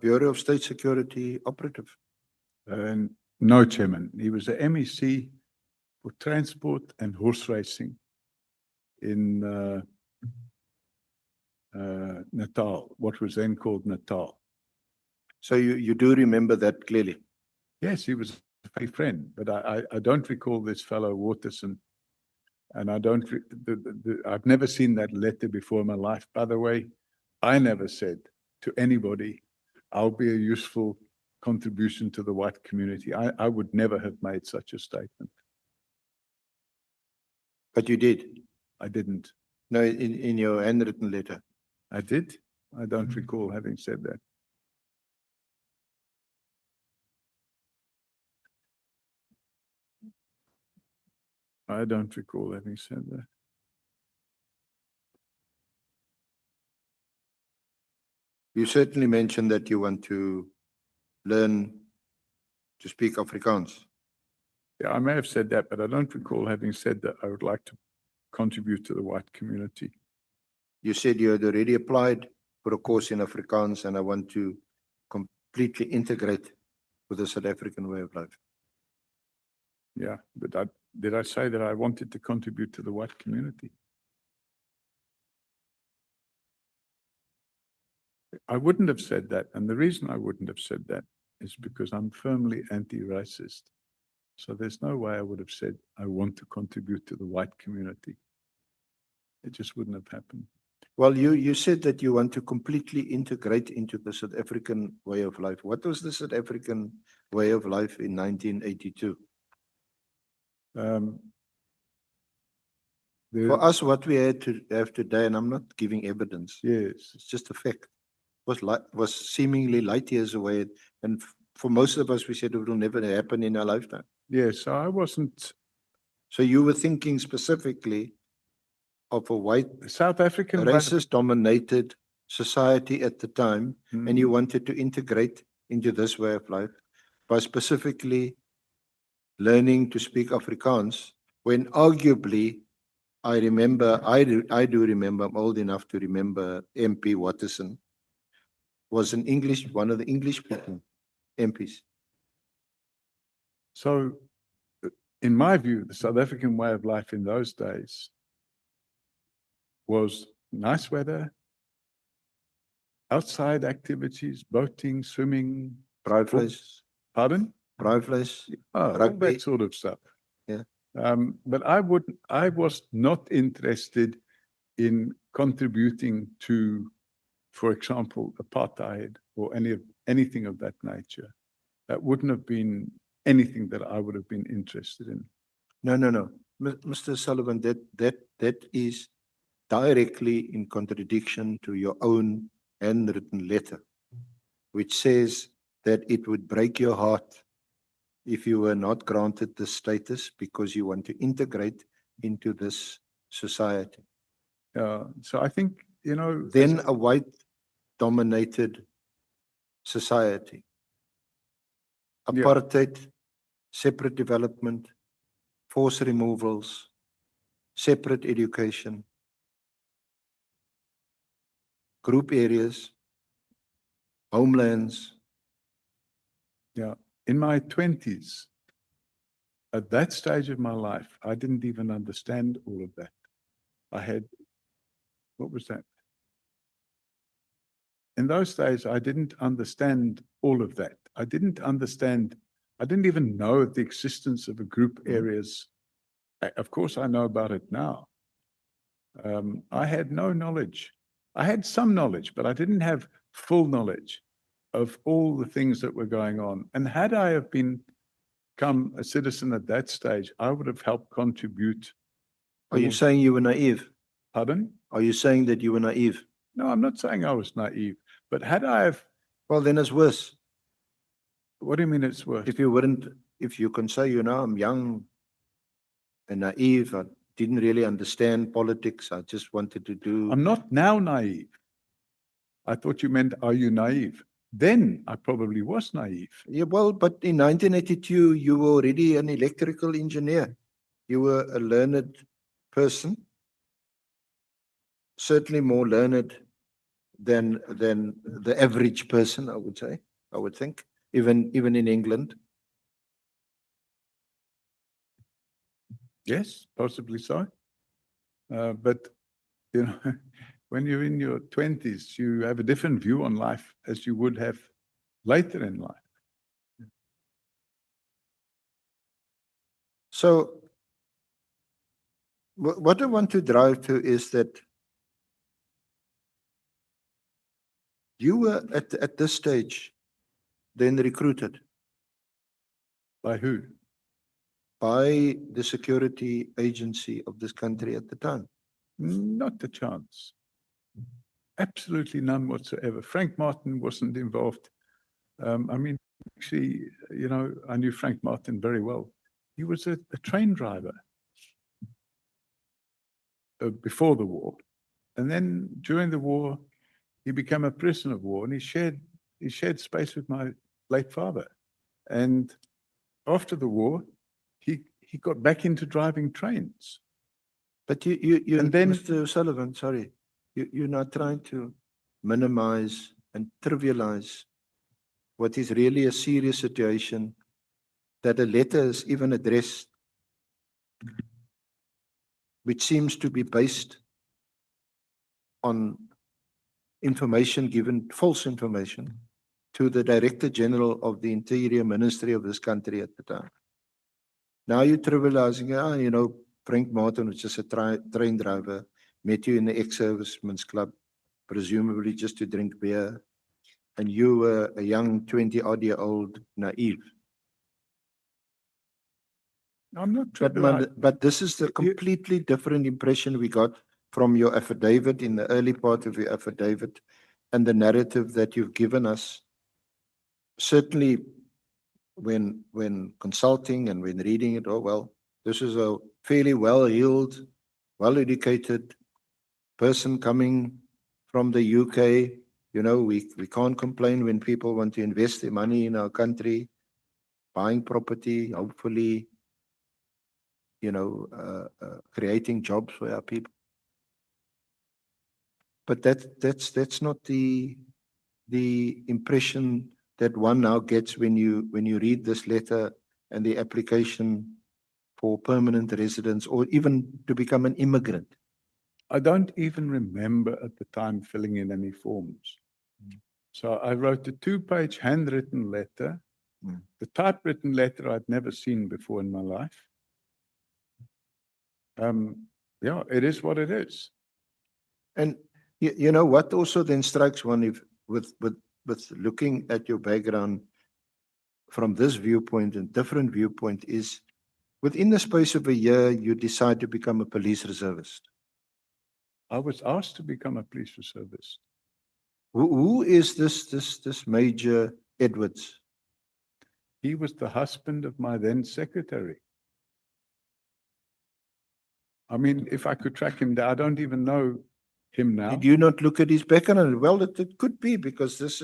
Bureau of State Security operative? No, Chairman. He was a MEC for transport and horse racing in Natal, what was then called Natal. So you do remember that clearly? Yes, he was a friend, but I don't recall this fellow Watterson, and I don't. I've never seen that letter before in my life. By the way, I never said to anybody, "I'll be a useful contribution to the white community." I would never have made such a statement. But you did? I didn't. No, in your handwritten letter. I did. I don't recall having said that. I don't recall having said that. You certainly mentioned that you want to learn to speak Afrikaans. Yeah, I may have said that, but I don't recall having said that I would like to contribute to the white community. You said you had already applied for a course in Afrikaans and I want to completely integrate with the South African way of life. Yeah, but did I say that I wanted to contribute to the white community? I wouldn't have said that. And the reason I wouldn't have said that is because I'm firmly anti-racist. So there's no way I would have said, I want to contribute to the white community. It just wouldn't have happened. Well, you said that you want to completely integrate into the South African way of life. What was the South African way of life in 1982? Um, For us, what we had to have today, and I'm not giving evidence, yes. it's just a fact, was seemingly light years away. And for most of us, we said it will never happen in our lifetime. Yes, I wasn't. So you were thinking specifically of a white, South African way of- racist-dominated society at the time, and you wanted to integrate into this way of life by specifically learning to speak Afrikaans, when arguably, I do remember, I'm old enough to remember MP Watterson was one of the English-speaking MPs. So, in my view, the South African way of life in those days was nice weather, outside activities, boating, swimming. Braaivleis, Pardon? braaivleis, Oh, all rugby. that sort of stuff. Yeah. But I was not interested in contributing to, for example, apartheid or anything of that nature. That wouldn't have been anything that I would have been interested in. No. Mr. Sullivan, that is directly in contradiction to your own handwritten letter, which says that it would break your heart if you were not granted this status because you want to integrate into this society. So I think, you know. Then a white-dominated society. Yeah. Apartheid, separate development, forced removals, separate education, group areas, homelands. Yeah. In my 20s, at that stage of my life, I didn't even understand all of that. I had, what was that? In those days, I didn't understand all of that. I didn't even know the existence of a group areas. Of course, I know about it now. I had no knowledge. I had some knowledge, but I didn't have full knowledge of all the things that were going on. And had I have become a citizen at that stage, I would have helped contribute. Are you saying you were naive? Pardon? Are you saying that you were naive? No, I'm not saying I was naive, but had I have, Well, then it's worse. what do you mean it's worse? If you can say, I'm young and naive, I didn't really understand politics, I just wanted to do. I'm not now naive. I thought you meant, are you naive? Then I probably was naive. Yeah, well, but in 1982, you were already an electrical engineer. You were a learned person, certainly more learned than the average person, I would think, even in England. Yes, possibly so. But, you know, when you're in your 20s, you have a different view on life as you would have later in life. So what I want to drive to is that you were at this stage then recruited. By who? By the security agency of this country at the time. Not a chance. Absolutely none whatsoever. Frank Martin wasn't involved. Actually, I knew Frank Martin very well. He was a train driver before the war. And then during the war, he became a prisoner of war and he shared space with my late father. And after the war, he got back into driving trains. But you And then- Mr. Sullivan, sorry, you're not trying to minimize and trivialize what is really a serious situation that a letter is even addressed, which seems to be based on information given, false information, to the Director General of the Interior Ministry of this country at the time. Now you're trivializing, you know, Frank Martin, which is a train driver, met you in the ex-servicemen's club, presumably just to drink beer, and you were a young 20-odd-year-old naive. I'm not trivializing. But this is the completely different impression we got from your affidavit, in the early part of your affidavit, and the narrative that you've given us. Certainly, when consulting and when reading it, oh, well, this is a fairly well-heeled, well-educated person coming from the UK. You know, we can't complain when people want to invest their money in our country, buying property, hopefully, you know, creating jobs for our people. But that's not the impression that one now gets when you read this letter and the application for permanent residence or even to become an immigrant. I don't even remember at the time filling in any forms. So I wrote a 2-page handwritten letter. The typewritten letter I'd never seen before in my life. Yeah, it is what it is. And you know what also then strikes one, if with looking at your background from this viewpoint and different viewpoint, is within the space of a year you decide to become a police reservist. I was asked to become a police reservist. Who is this Major Edwards? He was the husband of my then secretary. I mean, if I could track him down, I don't even know him now. Did you not look at his background? Well, it could be, because this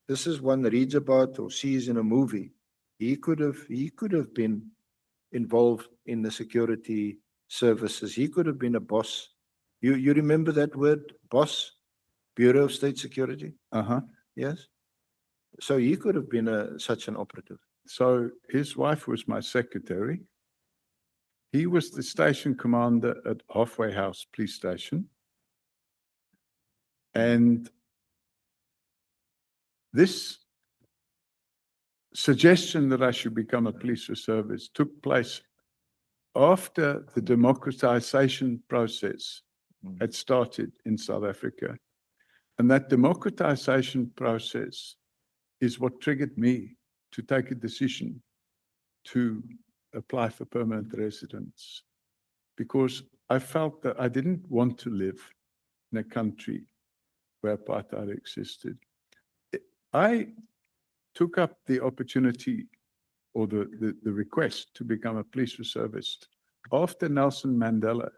is one reads about or sees in a movie. He could have been involved in the security services. He could have been a boss. You remember that word, boss? Bureau of State Security? Yes. So he could have been such an operative. So his wife was my secretary. He was the station commander at Halfway House Police Station. And this suggestion that I should become a police reservist took place after the democratization process had started in South Africa. And that democratization process is what triggered me to take a decision to apply for permanent residence, because I felt that I didn't want to live in a country where apartheid existed. I took up the opportunity or the request to become a police reservist after Nelson Mandela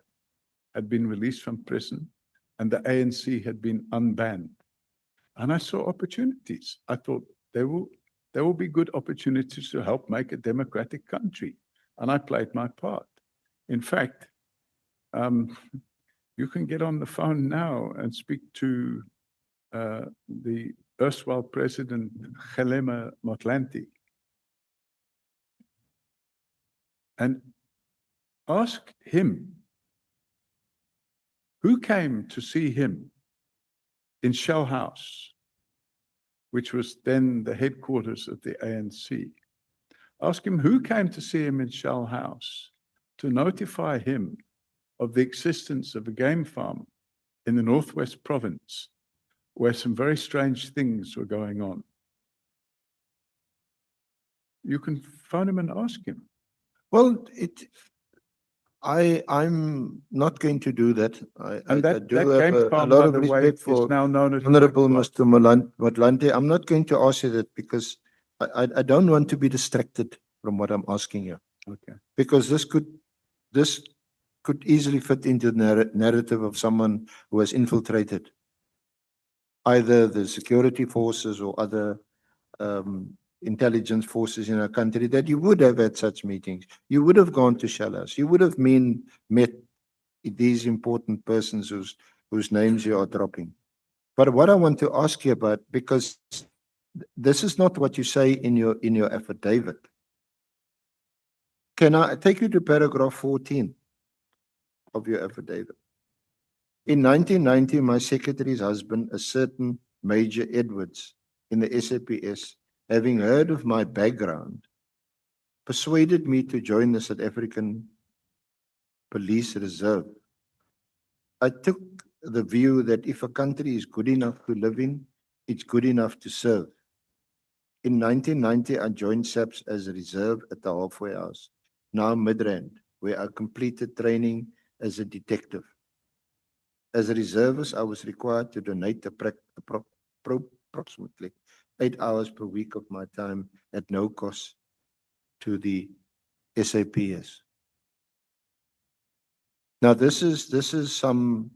had been released from prison and the ANC had been unbanned. And I saw opportunities. I thought there will be good opportunities to help make a democratic country. And I played my part. In fact, you can get on the phone now and speak to the erstwhile president, Kgalema Motlanthe, and ask him who came to see him in Shell House, which was then the headquarters of the ANC. Ask him who came to see him in Shell House to notify him of the existence of a game farm in the Northwest Province where some very strange things were going on. You can phone him and ask him. Well, I'm not going to do that. And I that do have game a farm, lot by of the way, respect is for now known as Honorable Black Mr. Motlanthe. I'm not going to ask you that because I don't want to be distracted from what I'm asking you. Okay. Because this could easily fit into the narrative of someone who has infiltrated either the security forces or other intelligence forces in our country, that you would have had such meetings. You would have gone to Shell House. You would have met these important persons whose names you are dropping. But what I want to ask you about, because this is not what you say in your affidavit. Can I take you to paragraph 14 of your affidavit? In 1990, my secretary's husband, a certain Major Edwards in the SAPS, having heard of my background, persuaded me to join the South African Police Reserve. I took the view that if a country is good enough to live in, it's good enough to serve. In 1990, I joined SAPS as a reserve at the halfway house, now Midrand, where I completed training as a detective. As a reservist, I was required to donate approximately 8 hours per week of my time at no cost to the SAPS. Now, this is some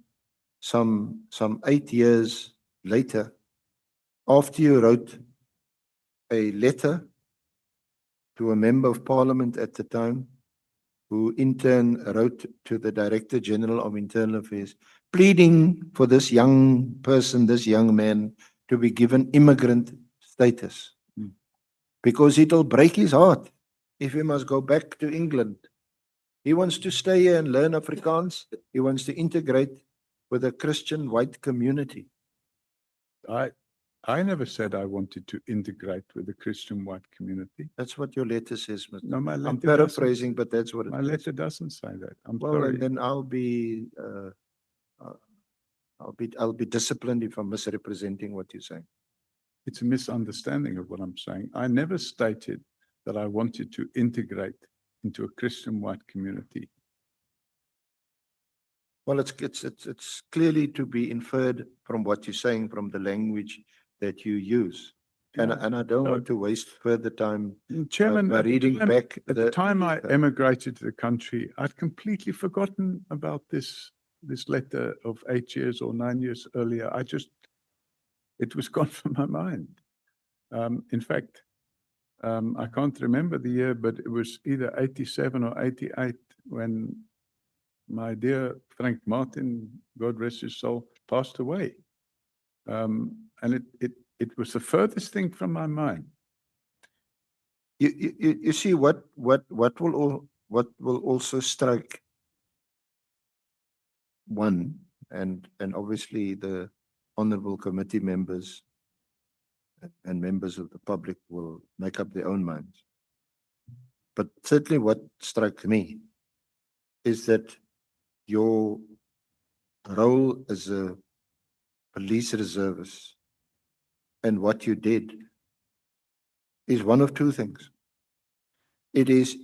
8 years later, after you wrote a letter to a member of parliament at the time, who in turn wrote to the Director General of Internal Affairs, pleading for this young person, this young man, to be given immigrant status. Because it'll break his heart if he must go back to England. He wants to stay here and learn Afrikaans. He wants to integrate with a Christian white community. I never said I wanted to integrate with the Christian white community. That's what your letter says, Mr. No, my letter I'm doesn't- paraphrasing, but that's what it My says. letter doesn't say that. I'm Well, sorry. and then I'll be disciplined if I'm misrepresenting what you're saying. It's a misunderstanding of what I'm saying. I never stated that I wanted to integrate into a Christian white community. Well, it's clearly to be inferred from what you're saying, from the language that you use. And I don't want to waste further time Chairman, by reading back at the time I emigrated to the country, I'd completely forgotten about this letter of 8 years or 9 years earlier. It was gone from my mind. In fact, I can't remember the year, but it was either 87 or 88 when my dear Frank Martin, God rest his soul, passed away. And it was the furthest thing from my mind. You see what will also strike one, and obviously the honorable committee members and members of the public will make up their own minds. But certainly what struck me is that your role as a police reservist and what you did is one of two things. It is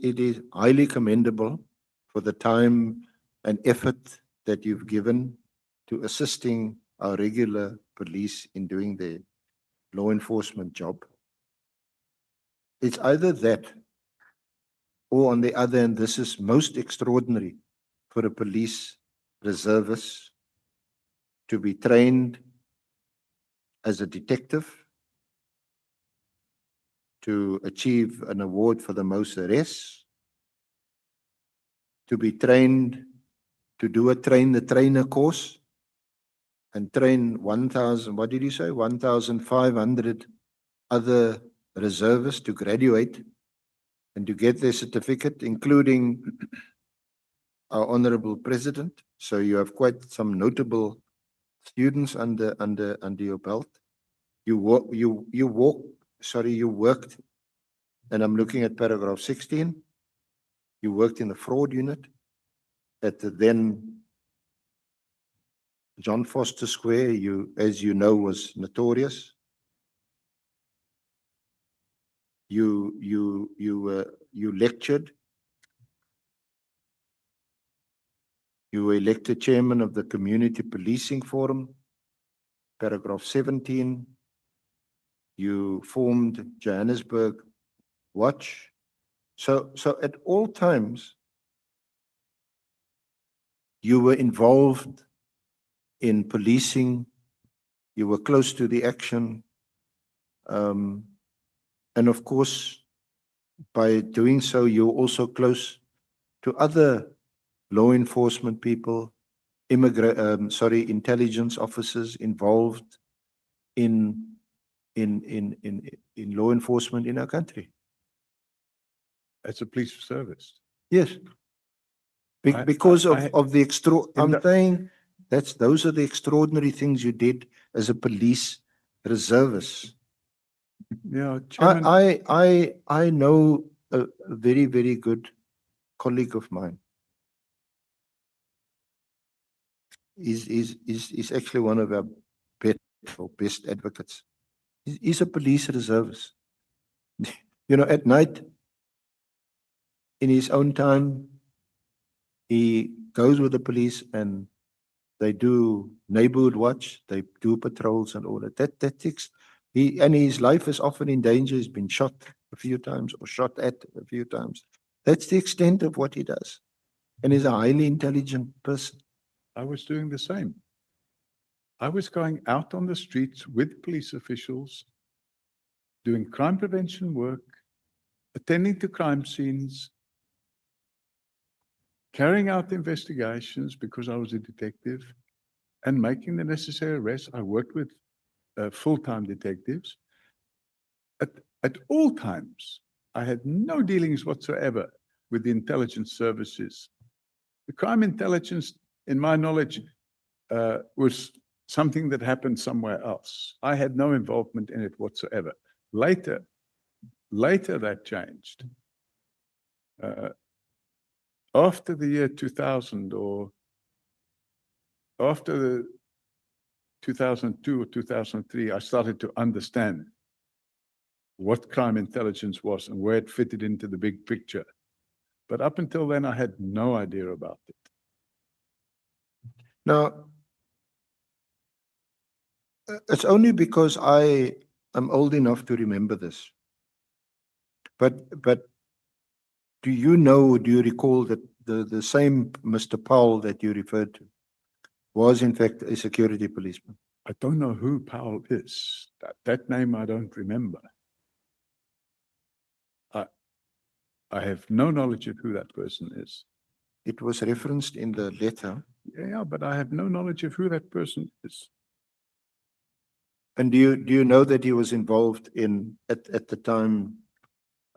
highly commendable for the time and effort that you've given to assisting our regular police in doing their law enforcement job. It's either that, or on the other hand, this is most extraordinary for a police reservist to be trained as a detective, to achieve an award for the most arrests, to be trained to do a train the trainer course and train 1,000, what did you say, 1,500 other reservists to graduate and to get their certificate, including our honorable president. So you have quite some notable students under your belt. You worked, and I'm looking at paragraph 16. You worked in the fraud unit at the then John Foster Square. As you know, was notorious. You lectured. You were elected chairman of the Community Policing Forum, paragraph 17. You formed Johannesburg Watch. So at all times, you were involved in policing. You were close to the action. And of course, by doing so, you're also close to other law enforcement people, intelligence officers involved in law enforcement in our country. As a police service. Yes. Because of the extra, I'm saying Those are the extraordinary things you did as a police reservist. Yeah, Chairman. I know a very, very good colleague of mine. He's actually one of our best advocates. He's a police reservist. You know, at night, in his own time, he goes with the police and they do neighborhood watch, they do patrols and all that. That takes, and his life is often in danger. He's been shot a few times or shot at a few times. That's the extent of what he does. And he's a highly intelligent person. I was doing the same. I was going out on the streets with police officials, doing crime prevention work, attending to crime scenes, carrying out investigations because I was a detective, and making the necessary arrests. I worked with full-time detectives. At all times, I had no dealings whatsoever with the intelligence services. The crime intelligence, in my knowledge, was something that happened somewhere else. I had no involvement in it whatsoever. Later that changed. After the year 2000 or after the 2002 or 2003, I started to understand what crime intelligence was and where it fitted into the big picture. But up until then, I had no idea about it. Now, it's only because I am old enough to remember this. But do you know, do you recall that the same Mr. Powell that you referred to was in fact a security policeman? I don't know who Powell is. That name I don't remember. I have no knowledge of who that person is. It was referenced in the letter. Yeah, but I have no knowledge of who that person is. And do you know that he was involved in at the time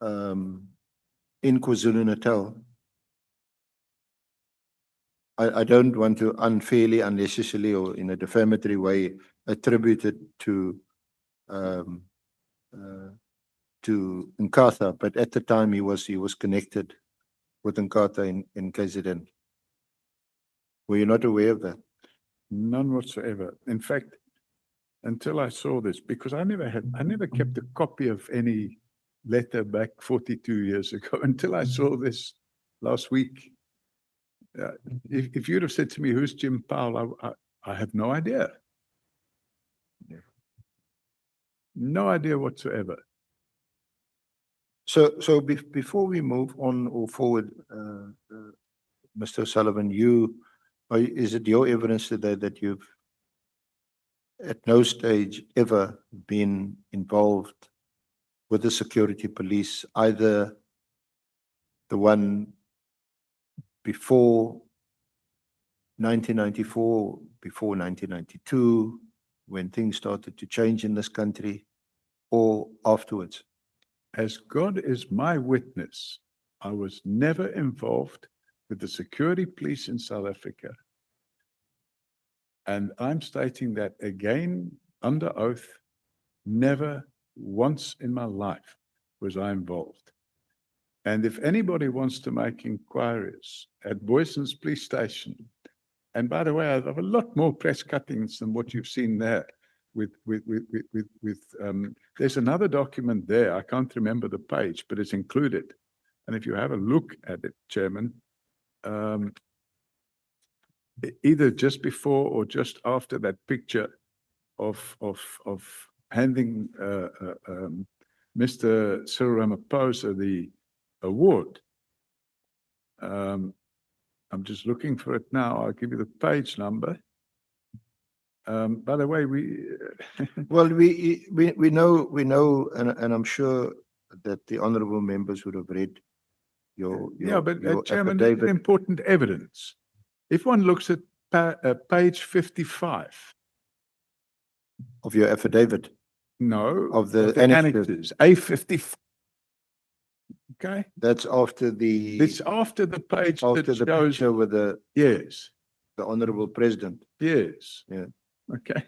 in KwaZulu-Natal? I don't want to unfairly, unnecessarily, or in a defamatory way attribute it to Nkatha, but at the time he was connected with Nkatha in KZN. Were you not aware of that? None whatsoever. In fact, until I saw this, because I never kept a copy of any letter back 42 years ago until I saw this last week. If you'd have said to me, who's Jim Powell? I have no idea. No idea whatsoever. So before we move on or forward, Mr. O'Sullivan, is it your evidence today that you've at no stage ever been involved with the security police, either the one before 1994, before 1992, when things started to change in this country, or afterwards? As God is my witness, I was never involved with the security police in South Africa. And I'm stating that again under oath, never once in my life was I involved. And if anybody wants to make inquiries at Boyson's police station, and by the way, I have a lot more press cuttings than what you've seen there. There's another document there. I can't remember the page, but it's included. And if you have a look at it, Chairman, either just before or just after that picture of handing Mr. Cyril Ramaphosa the award. I'm just looking for it now. I'll give you the page number. By the way, well, we know, and I'm sure that the honourable members would have read your Chairman, affidavit. important evidence. If one looks at page 55 of your affidavit, no, of the annexes, A55. Okay, that's after the. It's after the page after that the shows picture with the. Yes. the Honorable President. Yes. Yeah. Okay.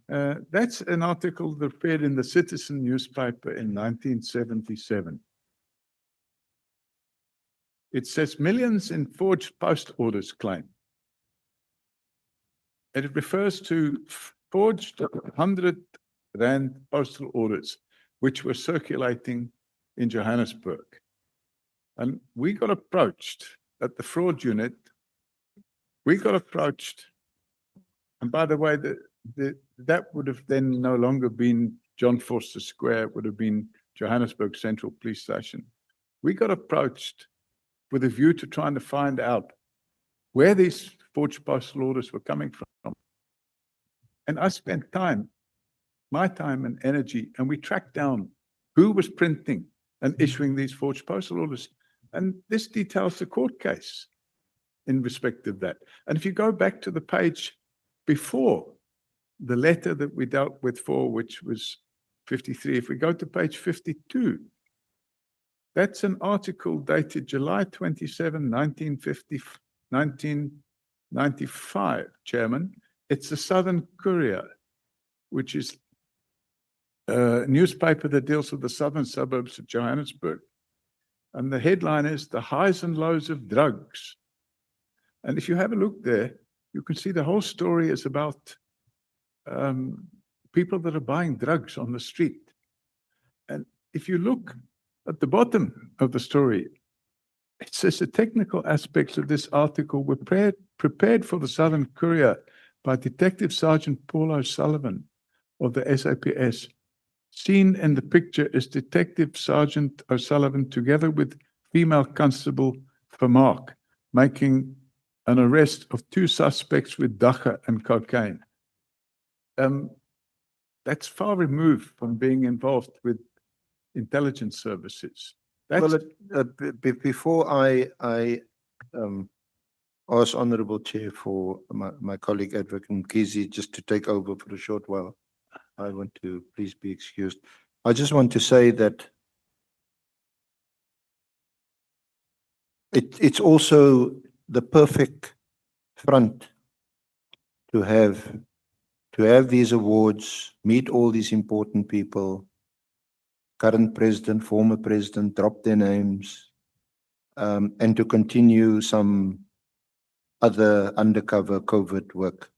That's an article that appeared in the Citizen newspaper in 1977. It says millions in forged post orders claim. And it refers to forged 100 Rand postal orders, which were circulating in Johannesburg. And we got approached at the fraud unit. We got approached. And by the way, that would have then no longer been John Vorster Square, it would have been Johannesburg Central Police Station. We got approached with a view to trying to find out where these forged postal orders were coming from. And I spent time, my time and energy, and we tracked down who was printing and issuing these forged postal orders. And this details the court case in respect of that. And if you go back to the page before the letter that we dealt with which was 53, if we go to page 52, that's an article dated July 27, 1995, Chairman. It's the Southern Courier, which is a newspaper that deals with the southern suburbs of Johannesburg. And the headline is The Highs and Lows of Drugs. And if you have a look there, you can see the whole story is about people that are buying drugs on the street. And if you look at the bottom of the story, it says the technical aspects of this article were prepared for the Southern Courier by Detective Sergeant Paul O'Sullivan of the SAPS. Seen in the picture is Detective Sergeant O'Sullivan together with female constable Vermaak, making an arrest of 2 suspects with dagga and cocaine. That's far removed from being involved with intelligence services. Well, before I ask Honorable Chair for my colleague Advocate Mkhize just to take over for a short while, I want to please be excused. I just want to say that it's also the perfect front to have these awards, meet all these important people, current president, former president, drop their names, and to continue some other undercover covert work.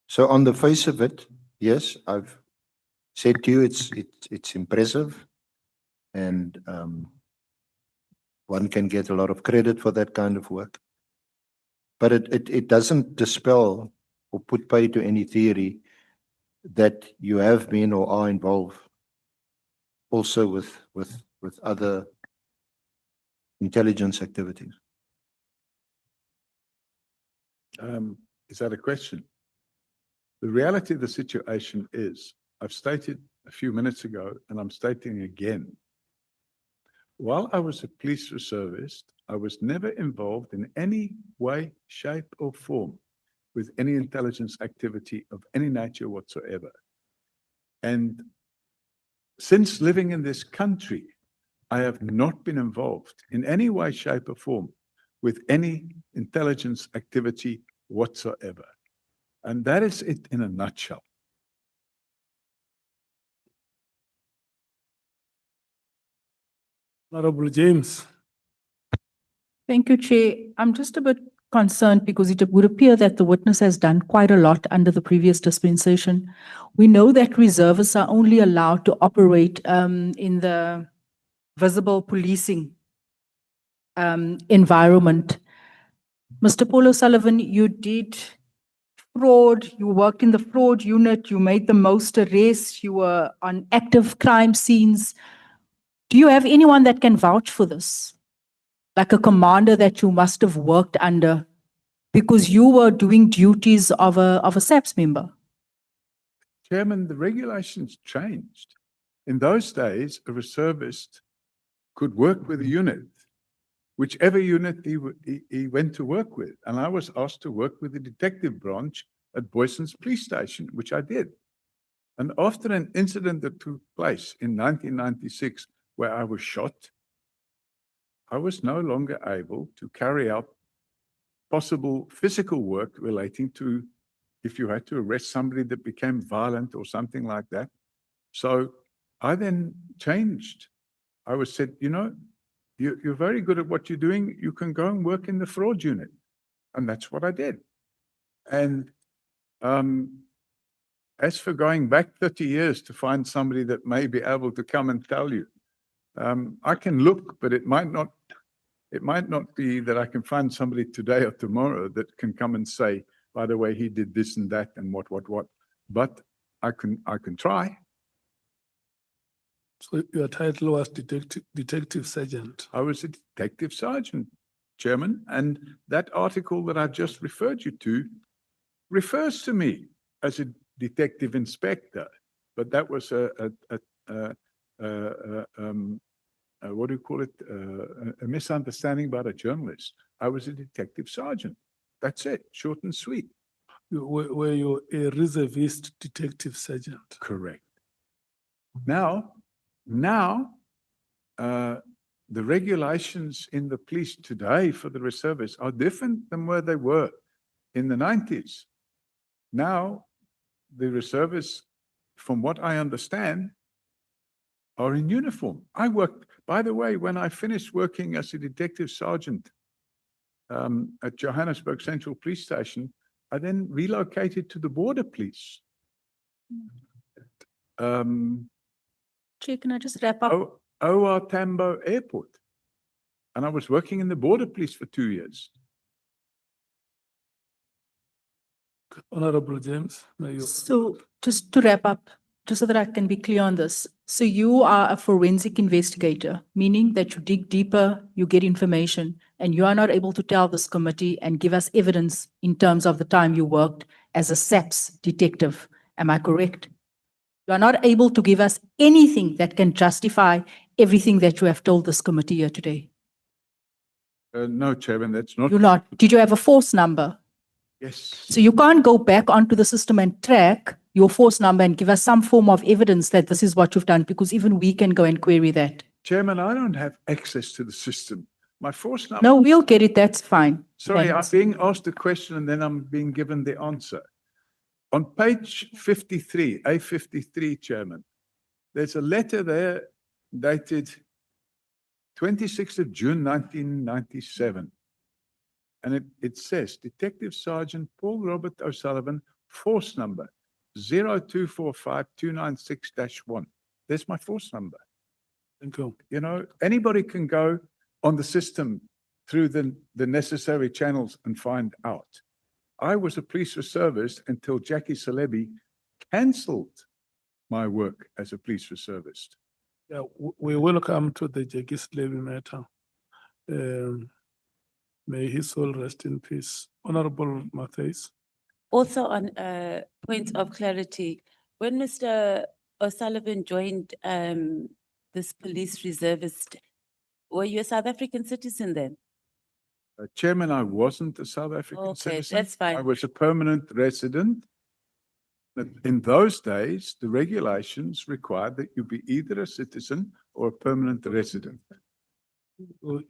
So on the face of it, yes, I've said to you, it's impressive, and one can get a lot of credit for that kind of work. But it doesn't dispel or put pay to any theory that you have been or are involved also with other intelligence activities. Is that a question? The reality of the situation is, I've stated a few minutes ago, and I'm stating again, while I was a police reservist, I was never involved in any way, shape, or form with any intelligence activity of any nature whatsoever. And since living in this country, I have not been involved in any way, shape, or form with any intelligence activity whatsoever. And that is it in a nutshell. Honorable James. Thank you, Chair. I'm just a bit concerned because it would appear that the witness has done quite a lot under the previous dispensation. We know that reservists are only allowed to operate in the visible policing environment. Mr. Paul O'Sullivan, you did fraud, you worked in the fraud unit, you made the most arrests, you were on active crime scenes. Do you have anyone that can vouch for this? Like a commander that you must have worked under because you were doing duties of a SAPS member? Chairman, the regulations changed. In those days, a reservist could work with a unit, whichever unit he went to work with. And I was asked to work with the detective branch at Boyson's police station, which I did. And after an incident that took place in 1996, where I was shot, I was no longer able to carry out possible physical work relating to if you had to arrest somebody that became violent or something like that. So I then changed. I was said, you know, you're very good at what you're doing. You can go and work in the fraud unit. And that's what I did. And as for going back 30 years to find somebody that may be able to come and tell you, I can look, but it might not be that I can find somebody today or tomorrow that can come and say, by the way, he did this and that and what. But I can try. So your title was detective sergeant. I was a detective sergeant, Chairman, and that article that I just referred you to refers to me as a detective inspector, but that was what do you call it? A misunderstanding by a journalist. I was a detective sergeant. That's it, short and sweet. Were you a reservist detective sergeant? Correct. Now, the regulations in the police today for the reservists are different than where they were in the 90s. Now, the reservists, from what I understand, are in uniform. I worked, by the way, when I finished working as a detective sergeant at Johannesburg Central Police Station, I then relocated to the border police. Chair, can I just wrap up? OR Tambo Airport. And I was working in the border police for 2 years. Honorable James, may you? So just to wrap up, just so that I can be clear on this. So you are a forensic investigator, meaning that you dig deeper, you get information, and you are not able to tell this committee and give us evidence in terms of the time you worked as a SAPS detective. Am I correct? You are not able to give us anything that can justify everything that you have told this committee here today. No, Chairman, that's not. You're not. Did you have a force number? Yes. So you can't go back onto the system and track your force number and give us some form of evidence that this is what you've done, because even we can go and query that. Chairman, I don't have access to the system. My force number. No, we'll get it. That's fine. Sorry, I'm Thanks. being asked a question and then I'm being given the answer. On page 53, A53, Chairman, there's a letter there dated 26th of June, 1997. And it says, Detective Sergeant Paul Robert O'Sullivan, force number 0245-296-1. There's my force number. Thank you. You know, anybody can go on the system through the necessary channels and find out. I was a police reservist until Jackie Celebi cancelled my work as a police reservist. Yeah, we will come to the Jackie Levy matter. May his soul rest in peace. Honorable Matthys. Also on a point of clarity, when Mr. O'Sullivan joined this police reservist, were you a South African citizen then? Chairman, I wasn't a South African Okay, citizen. that's fine. I was a permanent resident. But in those days, the regulations required that you be either a citizen or a permanent resident.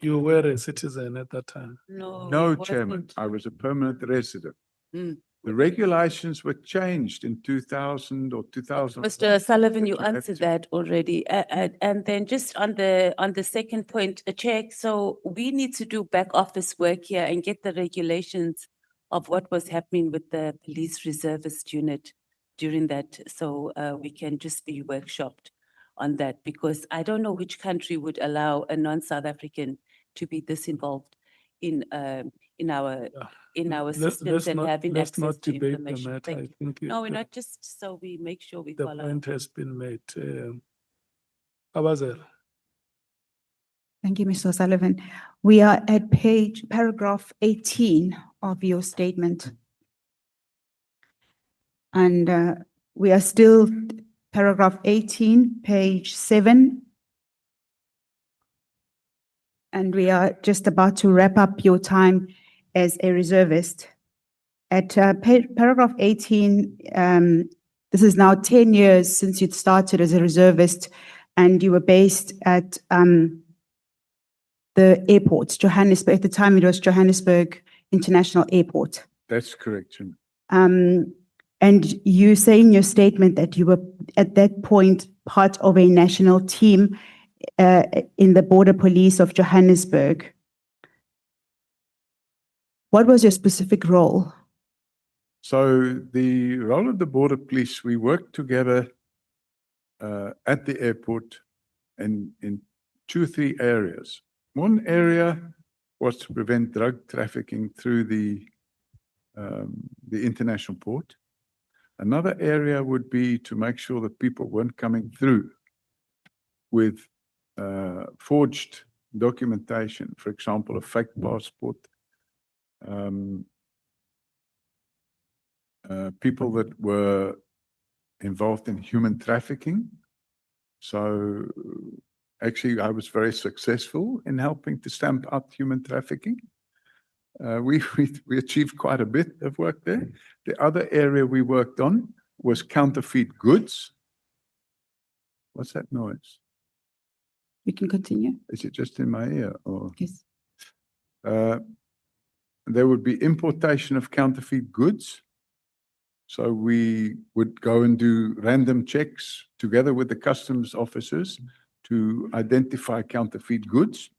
You were a citizen at that time. No. No, it Chairman, wasn't. I was a permanent resident. Mm. The regulations were changed in 2000 or 2000. Mr. Sullivan, you That have answered to- that already. And then just on the second point, Chair, so we need to do back office work here and get the regulations of what was happening with the police reservist unit during that. So we can just be workshopped on that, because I don't know which country would allow a non-South African to be this involved in our systems and having Let's access not to debate the information. matter. Thank I you. think No, we're not, just so we make sure we the follow. point has been made. Abazel. Thank you, Mr. O'Sullivan. We are at paragraph 18 of your statement. And we are still paragraph 18, page 7. And we are just about to wrap up your time as a reservist. At paragraph 18, this is now 10 years since you started as a reservist, and you were based at the the airport, Johannesburg, at the time it was Johannesburg International Airport. That's correct, Chairman. And you say in your statement that you were at that point part of a national team in the Border Police of Johannesburg. What was your specific role? So the role of the Border Police, we worked together at the airport in 2 or 3 areas. One area was to prevent drug trafficking through the international port. Another area would be to make sure that people weren't coming through with forged documentation, for example, a fake passport. People that were involved in human trafficking. So actually, I was very successful in helping to stamp out human trafficking. We achieved quite a bit of work there. The other area we worked on was counterfeit goods. What's that noise? You can continue. Is it just in my ear or? Yes. There would be importation of counterfeit goods. So we would go and do random checks together with the customs officers to identify counterfeit goods.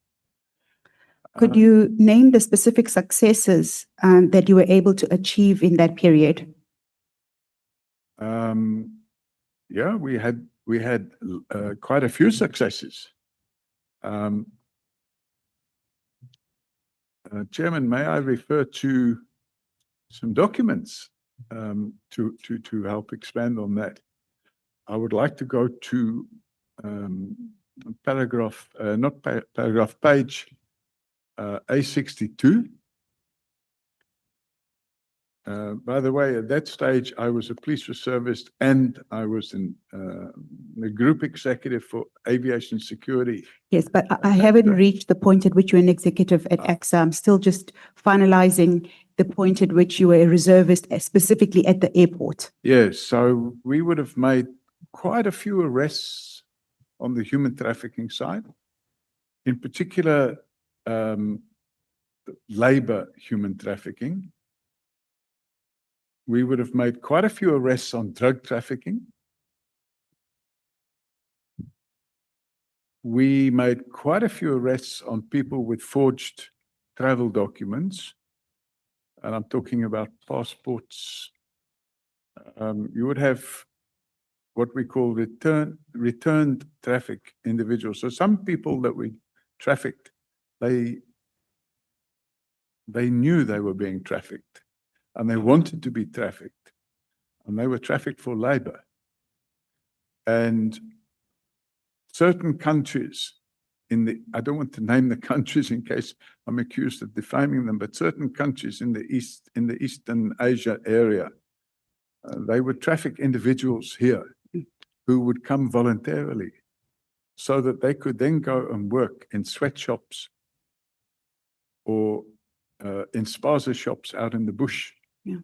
Could you name the specific successes that you were able to achieve in that period? Yeah, we had quite a few successes. Chairman, may I refer to some documents to help expand on that? I would like to go to page A62. By the way, at that stage, I was a police reservist and I was in the group executive for aviation security. Yes, but I haven't reached the point at which you're an executive at AXA. I'm still just finalizing the point at which you were a reservist, specifically at the airport. Yes, so we would have made quite a few arrests on the human trafficking side. In particular, labor human trafficking. We would have made quite a few arrests on drug trafficking. We made quite a few arrests on people with forged travel documents. And I'm talking about passports. You would have what we call returned traffic individuals. So some people that we trafficked, they knew they were being trafficked and they wanted to be trafficked and they were trafficked for labor. And certain countries I don't want to name the countries in case I'm accused of defaming them, but certain countries in the Eastern Asia area, they would traffic individuals here who would come voluntarily so that they could then go and work in sweatshops or in spaza shops out in the bush. Yeah.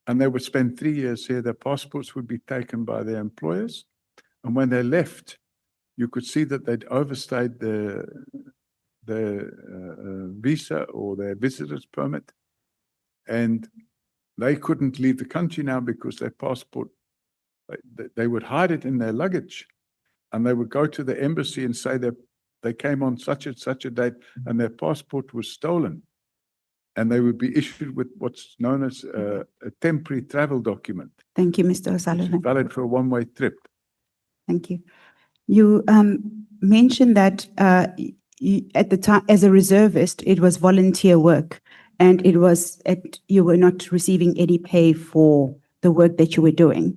And they would spend 3 years here. Their passports would be taken by their employers. And when they left, you could see that they'd overstayed their visa or their visitor's permit. And they couldn't leave the country now because their passport, they would hide it in their luggage. And they would go to the embassy and say that they came on such and such a date and their passport was stolen. And they would be issued with what's known as a temporary travel document. Thank you, Mr. O'Sullivan. Valid for a one-way trip. Thank you. You mentioned that at the time, as a reservist, it was volunteer work, and you were not receiving any pay for the work that you were doing.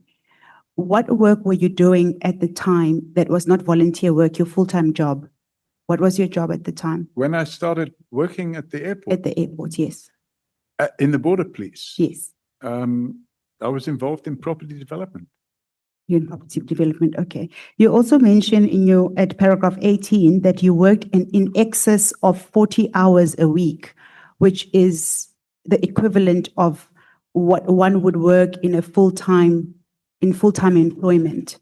What work were you doing at the time that was not volunteer work, your full-time job? What was your job at the time? When I started working at the airport. At the airport, yes. In the Border Police. Yes. I was involved in property development. You're in property development, okay. You also mentioned at paragraph 18 that you worked in excess of 40 hours a week, which is the equivalent of what one would work in full-time employment.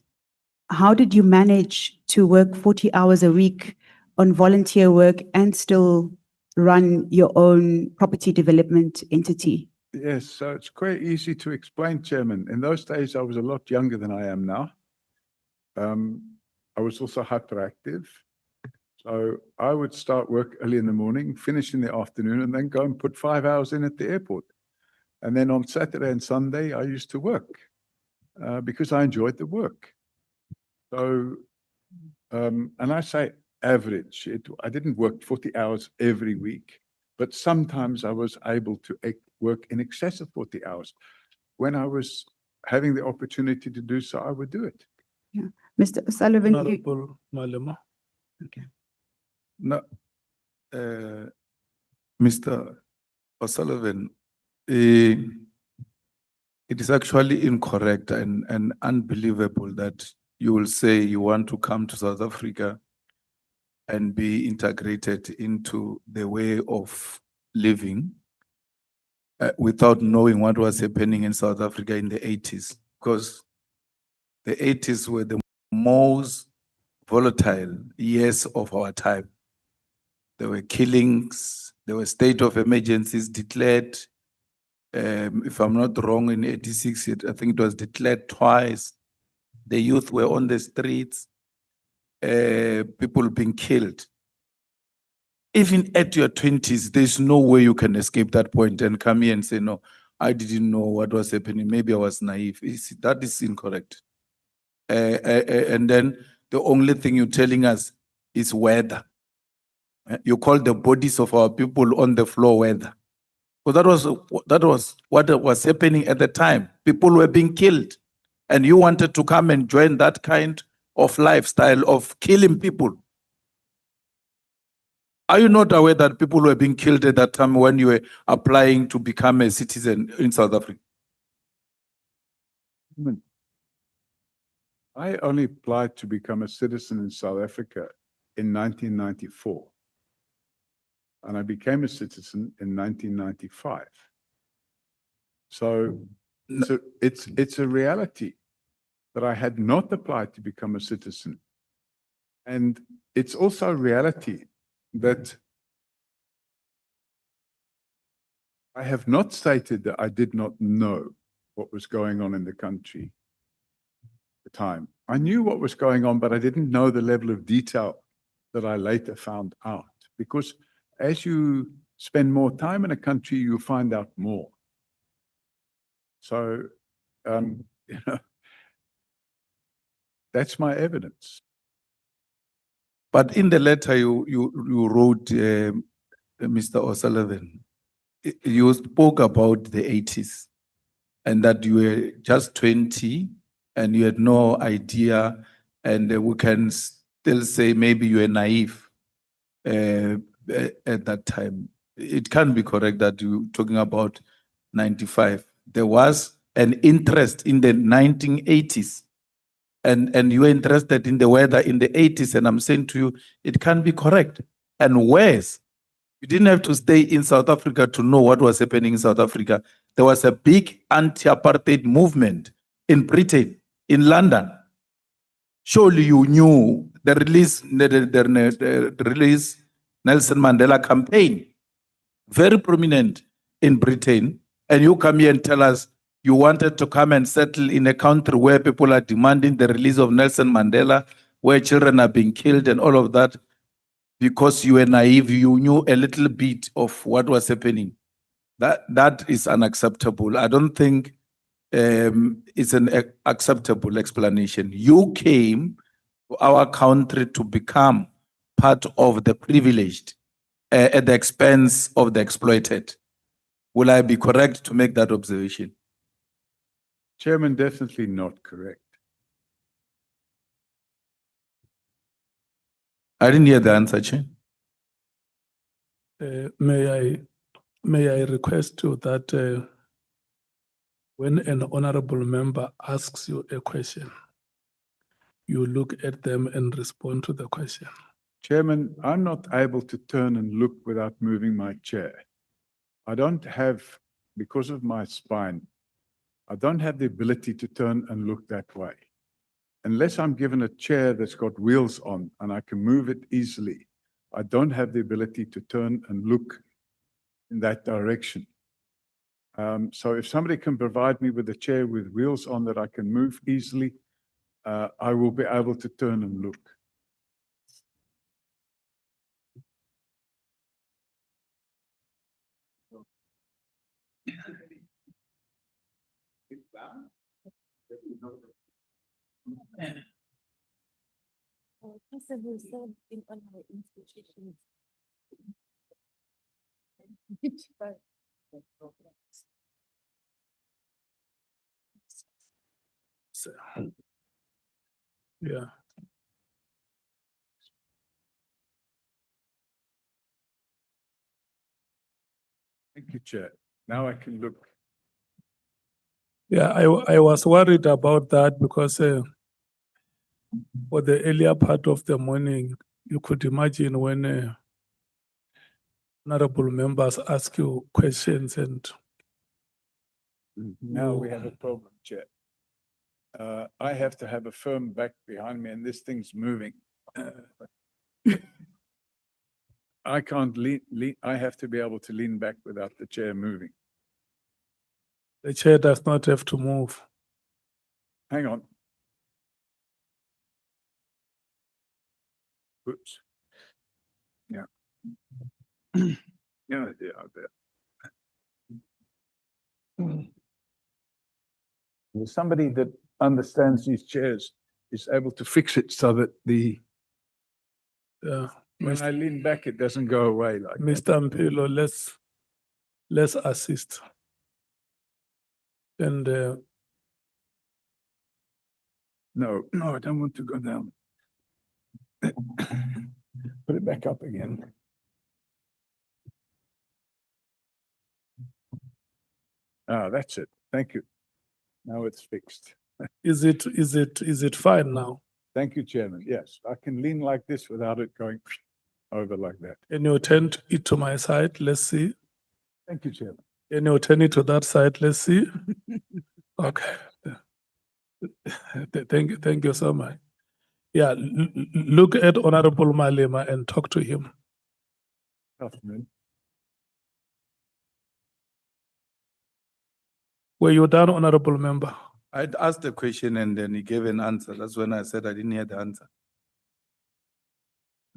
How did you manage to work 40 hours a week on volunteer work and still run your own property development entity? Yes, so it's quite easy to explain, Chairman. In those days, I was a lot younger than I am now. I was also hyperactive. So I would start work early in the morning, finish in the afternoon, and then go and put 5 hours in at the airport. And then on Saturday and Sunday, I used to work because I enjoyed the work. So, and I say average, I didn't work 40 hours every week, but sometimes I was able to work in excess of 40 hours. When I was having the opportunity to do so, I would do it. Yeah. Mr. O'Sullivan, you, Honorable Malema. okay. No, Mr. O'Sullivan, it is actually incorrect and unbelievable that you will say you want to come to South Africa and be integrated into the way of living without knowing what was happening in South Africa in the 80s, because the 80s were the most volatile years of our time. There were killings, there were state of emergencies declared. If I'm not wrong, in 86, I think it was declared twice. The youth were on the streets, people being killed. Even at your 20s, there's no way you can escape that point and come here and say, no, I didn't know what was happening. Maybe I was naive. That is incorrect. And then the only thing you're telling us is weather. You call the bodies of our people on the floor weather. Because that was what was happening at the time. People were being killed. And you wanted to come and join that kind of lifestyle of killing people. Are you not aware that people were being killed at that time when you were applying to become a citizen in South Africa? I only applied to become a citizen in South Africa in 1994. And I became a citizen in 1995. So it's a reality that I had not applied to become a citizen. And it's also a reality that I have not stated that I did not know what was going on in the country at the time. I knew what was going on, but I didn't know the level of detail that I later found out. Because as you spend more time in a country, you find out more. So, you know, that's my evidence. But in the letter you wrote, Mr. O'Sullivan, you spoke about the 80s and that you were just 20 and you had no idea, and we can still say maybe you were naive at that time. It can be correct that you're talking about 95. There was an interest in the 1980s. And you were interested in the weather in the 80s, and I'm saying to you, it can be correct. And worse, you didn't have to stay in South Africa to know what was happening in South Africa. There was a big anti-apartheid movement in Britain, in London. Surely you knew the release Nelson Mandela campaign, very prominent in Britain, and you come here and tell us you wanted to come and settle in a country where people are demanding the release of Nelson Mandela, where children are being killed and all of that, because you were naive, you knew a little bit of what was happening. That is unacceptable. I don't think it's an acceptable explanation. You came to our country to become part of the privileged at the expense of the exploited. Will I be correct to make that observation? Chairman, definitely not correct. I didn't hear the answer, Chair. May I request you that when an honorable member asks you a question, you look at them and respond to the question. Chairman, I'm not able to turn and look without moving my chair. I don't have, because of my spine, I don't have the ability to turn and look that way. Unless I'm given a chair that's got wheels on and I can move it easily, I don't have the ability to turn and look in that direction. So if somebody can provide me with a chair with wheels on that I can move easily, I will be able to turn and look. So, yeah. Thank you, Chair. Now I can look. Yeah, I was worried about that because for the earlier part of the morning, you could imagine when honorable members ask you questions and Now we have a problem, Chair. I have to have a firm back behind me and this thing's moving. I can't lean, I have to be able to lean back without the chair moving. the chair does not have to move. Hang on. Oops. Yeah. Yeah, there. There's somebody that understands these chairs is able to fix it so that when I lean back, it doesn't go away like that. Mr. Mpilo, let's assist. And No, I don't want to go down. Put it back up again. Ah, that's it. Thank you. Now it's fixed. is it fine now? Thank you, Chairman. Yes, I can lean like this without it going over like that. Can you turn it to my side? Let's see. Thank you, Chairman. Can you turn it to that side? Let's see. Okay. Thank you so much. Yeah, look at Honorable Malema and talk to him. Afternoon. Were you done, Honorable Member? I'd asked the question and then he gave an answer. That's when I said I didn't hear the answer.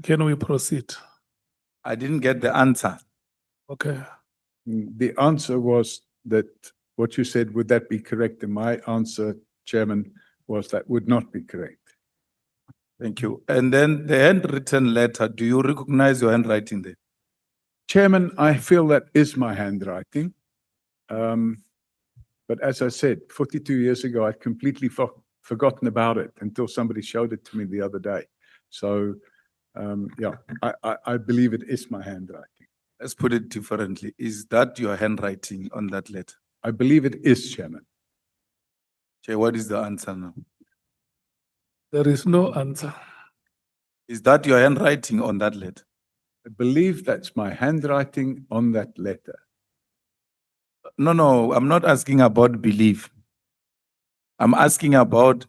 Can we proceed? I didn't get the answer. Okay. The answer was that what you said, would that be correct? And my answer, Chairman, was that would not be correct. Thank you. And then the handwritten letter, do you recognize your handwriting there? Chairman, I feel that is my handwriting. But as I said, 42 years ago, I'd completely forgotten about it until somebody showed it to me the other day. So, yeah, I believe it is my handwriting. Let's put it differently. Is that your handwriting on that letter? I believe it is, Chairman. Chair, what is the answer now? There is no answer. Is that your handwriting on that letter? I believe that's my handwriting on that letter. No, I'm not asking about belief. I'm asking about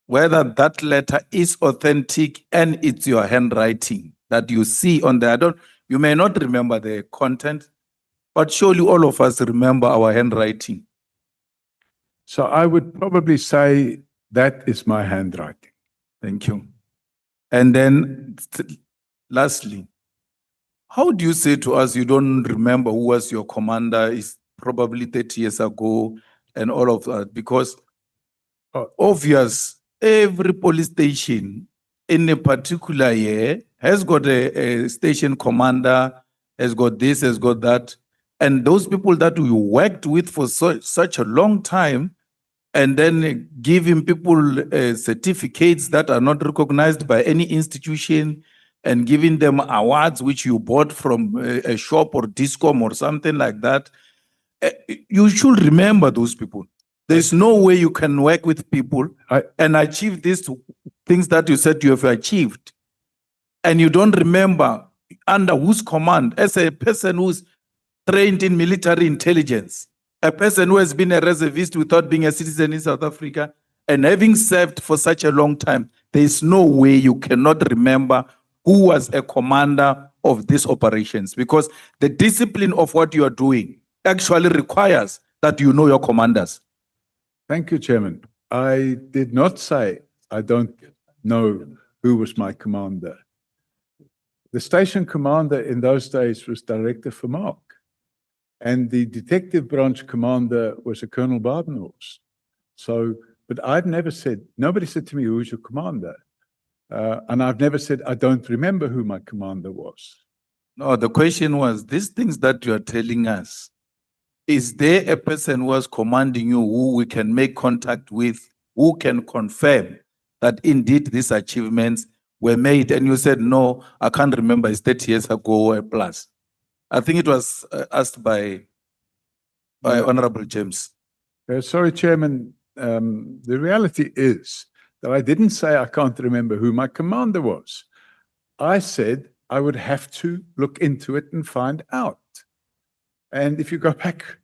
whether that letter is authentic and it's your handwriting that you see on there. You may not remember the content, but surely all of us remember our handwriting. So I would probably say that is my handwriting. Thank you. And then lastly, how do you say to us you don't remember who was your commander? Is probably 30 years ago and all of that? Because obvious, every police station in a particular year has got a station commander, has got this, has got that. And those people that we worked with for such a long time, and then giving people certificates that are not recognized by any institution, and giving them awards which you bought from a shop or Discom or something like that. You should remember those people. There's no way you can work with people and achieve these things that you said you have achieved. And you don't remember under whose command, as a person who's trained in military intelligence, a person who has been a reservist without being a citizen in South Africa, And having served for such a long time, there is no way you cannot remember who was a commander of these operations, because the discipline of what you are doing actually requires that you know your commanders. Thank you, Chairman. I did not say I don't know who was my commander. The station commander in those days was Director Vermaak, and the detective branch commander was a Colonel Badenhorst. So, but I've never said, nobody said to me, who's your commander? And I've never said, I don't remember who my commander was. No, the question was, these things that you are telling us, is there a person who was commanding you who we can make contact with, who can confirm that indeed these achievements were made? And you said, no, I can't remember, it's 30 years ago or plus. I think it was asked by Honorable James. Sorry, Chairman. The reality is that I didn't say I can't remember who my commander was. I said I would have to look into it and find out. And if you go back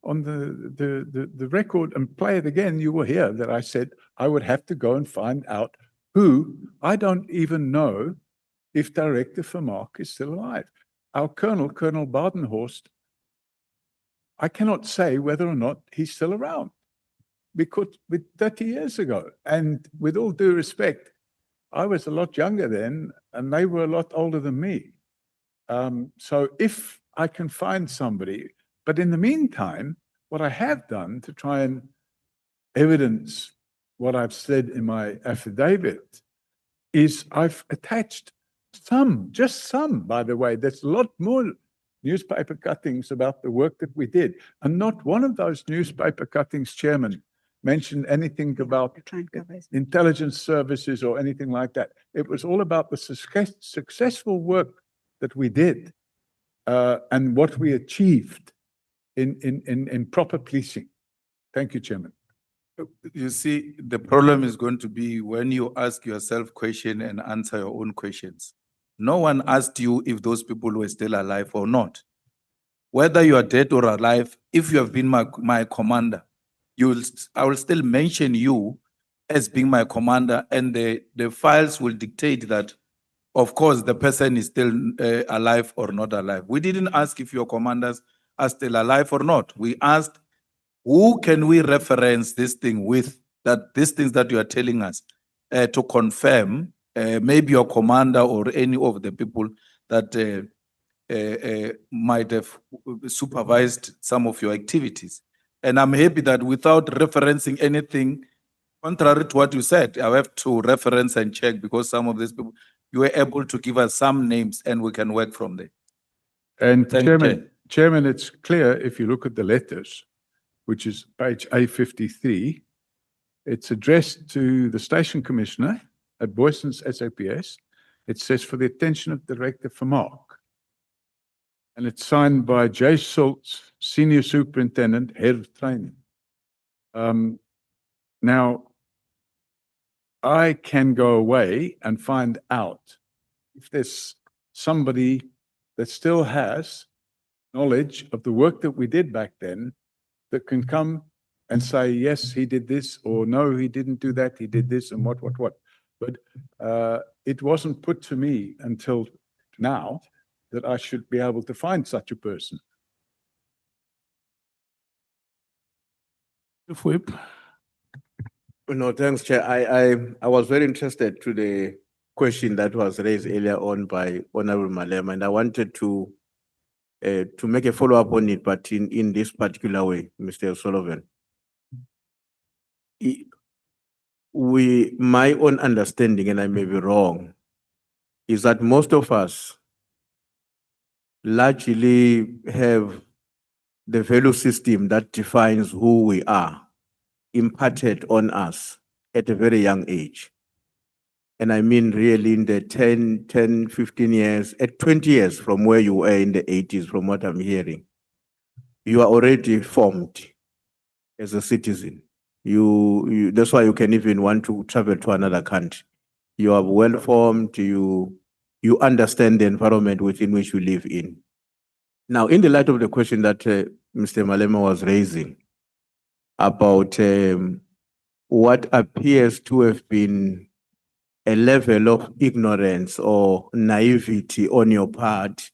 on the record and play it again, you will hear that I said I would have to go and find out who. I don't even know if Director Vermaak is still alive. Our Colonel Badenhorst, I cannot say whether or not he's still around, because with 30 years ago, and with all due respect, I was a lot younger then, and they were a lot older than me. So if I can find somebody, but in the meantime, what I have done to try and evidence what I've said in my affidavit is I've attached some, just some, by the way, there's a lot more newspaper cuttings about the work that we did. And not one of those newspaper cuttings, Chairman, mentioned anything about intelligence services or anything like that. It was all about the successful work that we did and what we achieved in proper policing. Thank you, Chairman. You see, the problem is going to be when you ask yourself questions and answer your own questions. No one asked you if those people were still alive or not. Whether you are dead or alive, if you have been my commander, I will still mention you as being my commander, and the files will dictate that, of course, the person is still alive or not alive. We didn't ask if your commanders are still alive or not. We asked, who can we reference this thing with, that these things that you are telling us to confirm, maybe your commander or any of the people that might have supervised some of your activities. And I'm happy that without referencing anything contrary to what you said, I have to reference and check, because some of these people, you were able to give us some names and we can work from there. And Thank you, Chairman, it's clear if you look at the letters, which is page A53, it's addressed to the station commissioner at Boyson's SAPS. It says, for the attention of Director Vermaak. And it's signed by J. Schultz, Senior Superintendent, Head of Training. Now, I can go away and find out if there's somebody that still has knowledge of the work that we did back then that can come and say, yes, he did this, or no, he didn't do that, he did this, and what. But it wasn't put to me until now that I should be able to find such a person. Whip. No, thanks, Chair. I was very interested to the question that was raised earlier on by Honorable Malema, and I wanted to make a follow-up on it, but in this particular way, Mr. Sullivan. My own understanding, and I may be wrong, is that most of us largely have the value system that defines who we are imparted on us at a very young age. And I mean really in the 10, 15 years, at 20 years from where you were in the 80s, from what I'm hearing, you are already formed as a citizen. That's why you can even want to travel to another country. You are well formed, you understand the environment within which you live in. Now, in the light of the question that Mr. Malema was raising about what appears to have been a level of ignorance or naivety on your part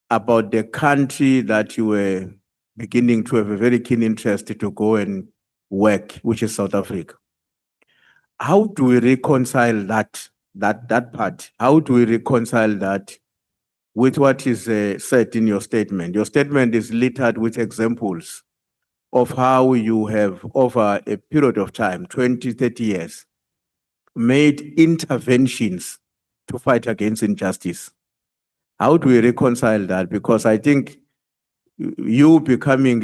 about the country that you were beginning to have a very keen interest to go and work, which is South Africa. How do we reconcile that part? How do we reconcile that with what is said in your statement? Your statement is littered with examples of how you have, over a period of time, 20, 30 years, made interventions to fight against injustice. How do we reconcile that? Because I think you becoming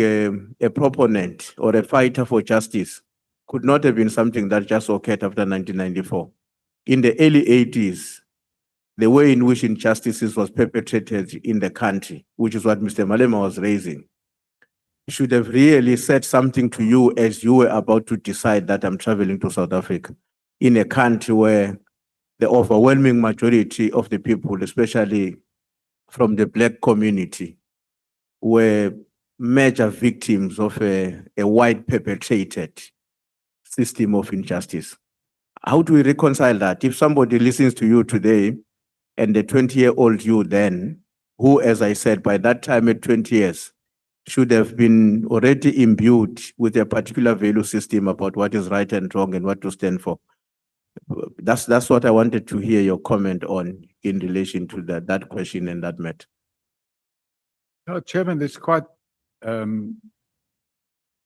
a proponent or a fighter for justice could not have been something that just occurred after 1994. In the early 80s, the way in which injustices was perpetrated in the country, which is what Mr. Malema was raising, should have really said something to you as you were about to decide that I'm traveling to South Africa, in a country where the overwhelming majority of the people, especially from the Black community, were major victims of a white perpetrated system of injustice. How do we reconcile that? If somebody listens to you today and the 20-year-old you then, who, as I said, by that time at 20 years, should have been already imbued with a particular value system about what is right and wrong and what to stand for. That's what I wanted to hear your comment on in relation to that question and that matter. No, Chairman, that's quite, I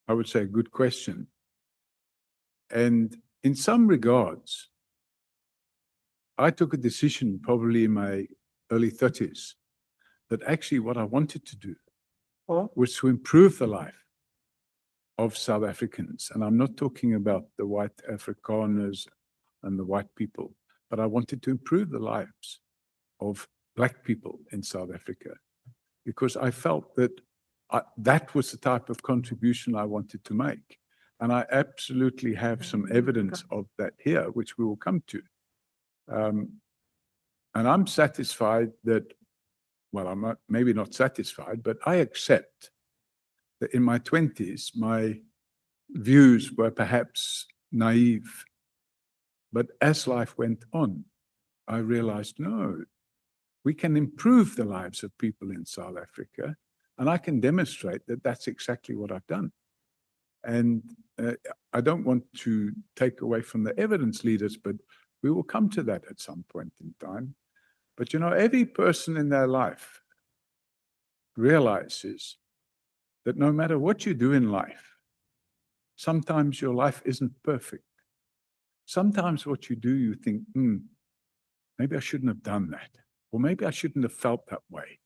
would say, a good question. And in some regards, I took a decision probably in my early 30s that actually what I wanted to do was to improve the life of South Africans. And I'm not talking about the white Afrikaners and the white people, but I wanted to improve the lives of Black people in South Africa, because I felt that that was the type of contribution I wanted to make. And I absolutely have some evidence of that here, which we will come to. And I'm satisfied that, well, I'm not, maybe not satisfied, but I accept that in my 20s, my views were perhaps naive. But as life went on, I realized, no, we can improve the lives of people in South Africa. And I can demonstrate that that's exactly what I've done. And I don't want to take away from the evidence leaders, but we will come to that at some point in time. But you know, every person in their life realizes that no matter what you do in life, sometimes your life isn't perfect. Sometimes what you do, you think, maybe I shouldn't have done that. Or maybe I shouldn't have felt that way.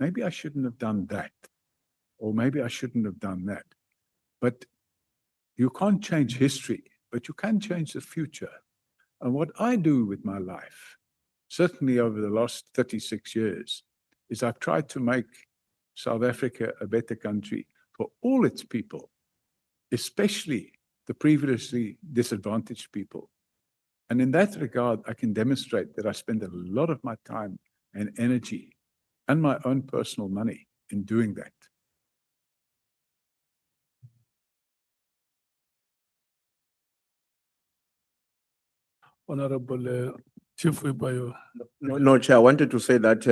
Maybe I shouldn't have done that. Or maybe I shouldn't have done that. But you can't change history, but you can change the future. And what I do with my life, certainly over the last 36 years, is I've tried to make South Africa a better country for all its people, especially the previously disadvantaged people. And in that regard, I can demonstrate that I spend a lot of my time and energy and my own personal money in doing that. Honorable Chief Wibayo. No, Chair, I wanted to say that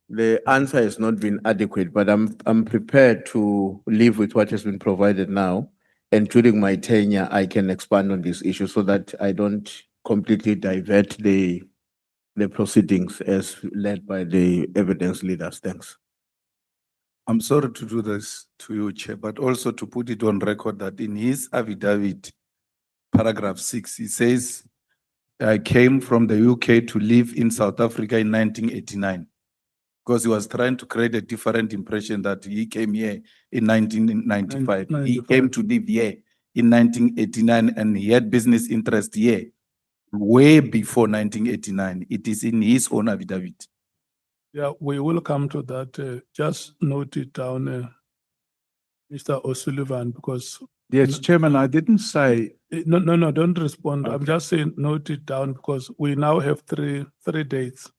the answer has not been adequate, but I'm prepared to live with what has been provided now. And during my tenure, I can expand on this issue so that I don't completely divert the proceedings as led by the evidence leaders. Thanks. I'm sorry to do this to you, Chair, but also to put it on record that in his affidavit, paragraph 6, he says, I came from the UK to live in South Africa in 1989, because he was trying to create a different impression that he came here in 1995. He came to live here in 1989 and he had business interest here way before 1989. It is in his own affidavit. Yeah, we will come to that. Just note it down, Mr. O'Sullivan, because Yes, Chairman, I didn't say. No, don't respond. I'm Okay. just saying note it down because we now have three dates.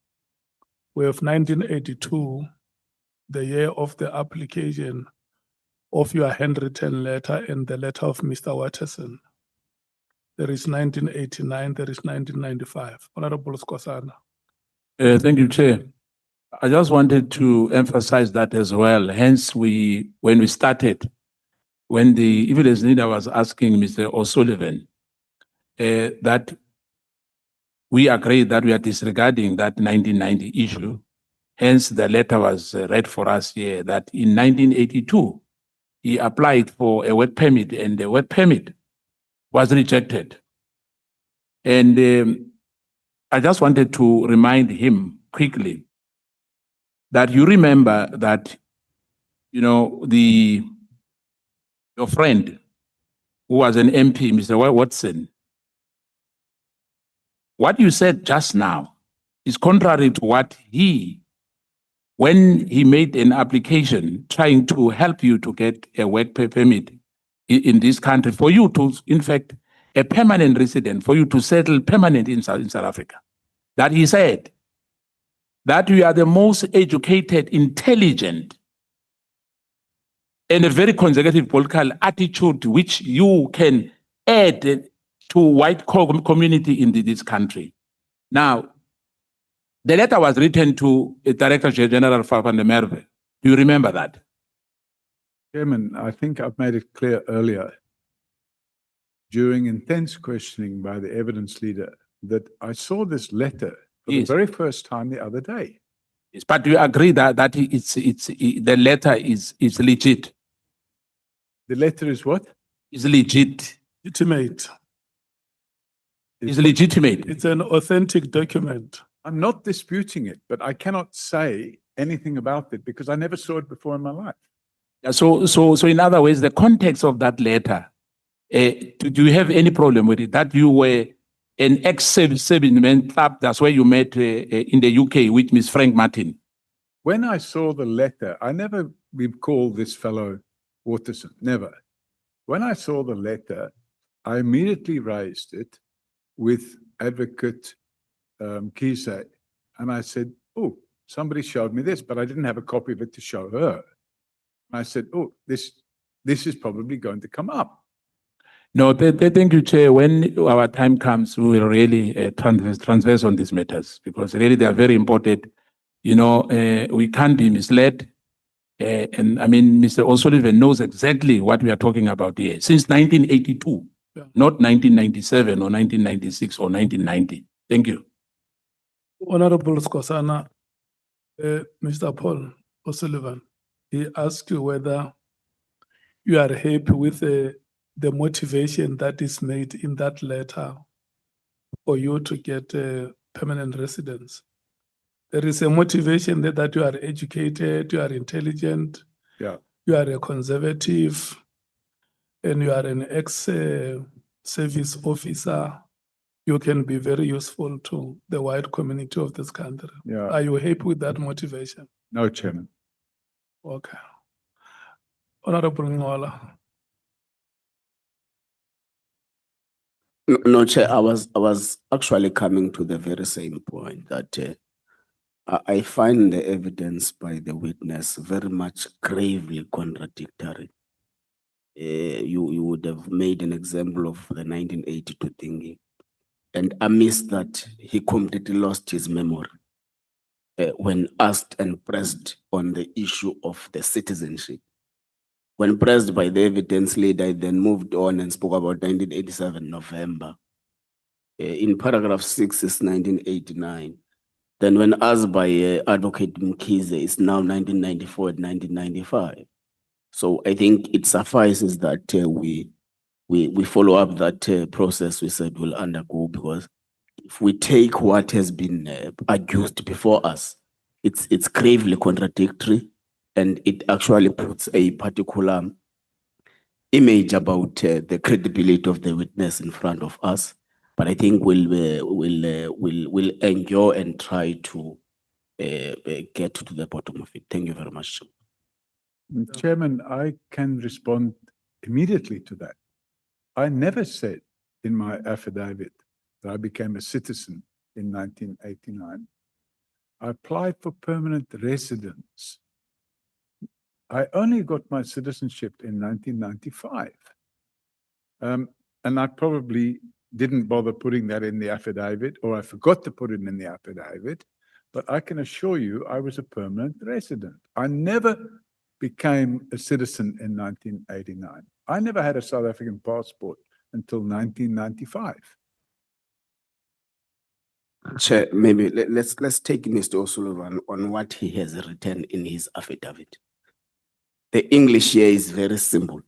We have 1982, the year of the application of your handwritten letter and the letter of Mr. Watterson. there is 1989, there is 1995. Honorable Skosana. Thank you, Chair. I just wanted to emphasize that as well. Hence, when we started, when the evidence leader was asking Mr. O'Sullivan, that we agreed that we are disregarding that 1990 issue. Hence, the letter was read for us here that in 1982, he applied for a work permit and the work permit was rejected. And I just wanted to remind him quickly that you remember that, you know, your friend who was an MP, Mr. Watson, what you said just now is contrary to what when he made an application trying to help you to get a work permit in this country, for you to, in fact, a permanent resident, for you to settle permanent in South Africa, that he said that you are the most educated, intelligent, and a very conservative political attitude which you can add to white community in this country. Now, the letter was written to Director General van der Merwe. Do you remember that? Chairman, I think I've made it clear earlier during intense questioning by the evidence leader that I saw this letter for the very first time the other day. Yes, but do you agree that the letter is legit? The letter is what? Is legit. Legitimate. Is legitimate. It's an authentic document. I'm not disputing it, but I cannot say anything about it because I never saw it before in my life. Yeah, so in other words, the context of that letter, do you have any problem with it? That you were an ex-7-man club, that's where you met in the UK with Miss Frank Martin. When I saw the letter, I never recall this fellow Waterson, never. When I saw the letter, I immediately raised it with Advocate Kise, and I said, oh, somebody showed me this, but I didn't have a copy of it to show her. I said, oh, this is probably going to come up. No, thank you, Chair. When our time comes, we will really transverse on these matters because really they are very important. You know, we can't be misled. And I mean, Mr. O'Sullivan knows exactly what we are talking about here. Since 1982, not 1997 or 1996 or 1990. Thank you. Honorable Skosana, Mr. Paul O'Sullivan, he asked you whether you are happy with the motivation that is made in that letter for you to get a permanent residence. There is a motivation that you are educated, you are intelligent, yeah, you are a conservative, and you are an ex-service officer. You can be very useful to the white community of this country. Yeah. Are you happy with that motivation? No, Chairman. Okay. Honorable Ngola. No, Chair, I was actually coming to the very same point that I find the evidence by the witness very much gravely contradictory. You would have made an example of the 1982 thingy, and amidst that, he completely lost his memory when asked and pressed on the issue of the citizenship. When pressed by the evidence leader, I then moved on and spoke about 1987 November. In paragraph 6 is 1989. Then when asked by Advocate Mkhize, it's now 1994 and 1995. So I think it suffices that we follow up that process we said we'll undergo, because if we take what has been argued before us, it's gravely contradictory, and it actually puts a particular image about the credibility of the witness in front of us. But I think we'll endure and try to get to the bottom of it. Thank you very much. Chairman, I can respond immediately to that. I never said in my affidavit that I became a citizen in 1989. I applied for permanent residence. I only got my citizenship in 1995. And I probably didn't bother putting that in the affidavit, or I forgot to put it in the affidavit. But I can assure you, I was a permanent resident. I never became a citizen in 1989. I never had a South African passport until 1995. Chair, maybe let's take Mr. O'Sullivan on what he has written in his affidavit. The English here is very simple.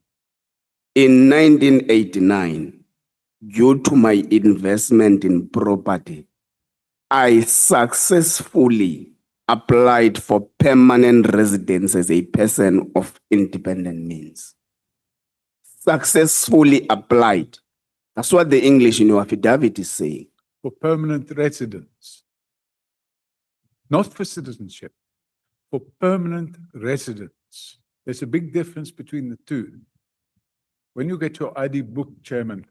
In 1989, due to my investment in property, I successfully applied for permanent residence as a person of independent means. Successfully applied. That's what the English in your affidavit is saying. For permanent residence, not for citizenship, for permanent residence. There's a big difference between the two. When you get your ID book, Chairman,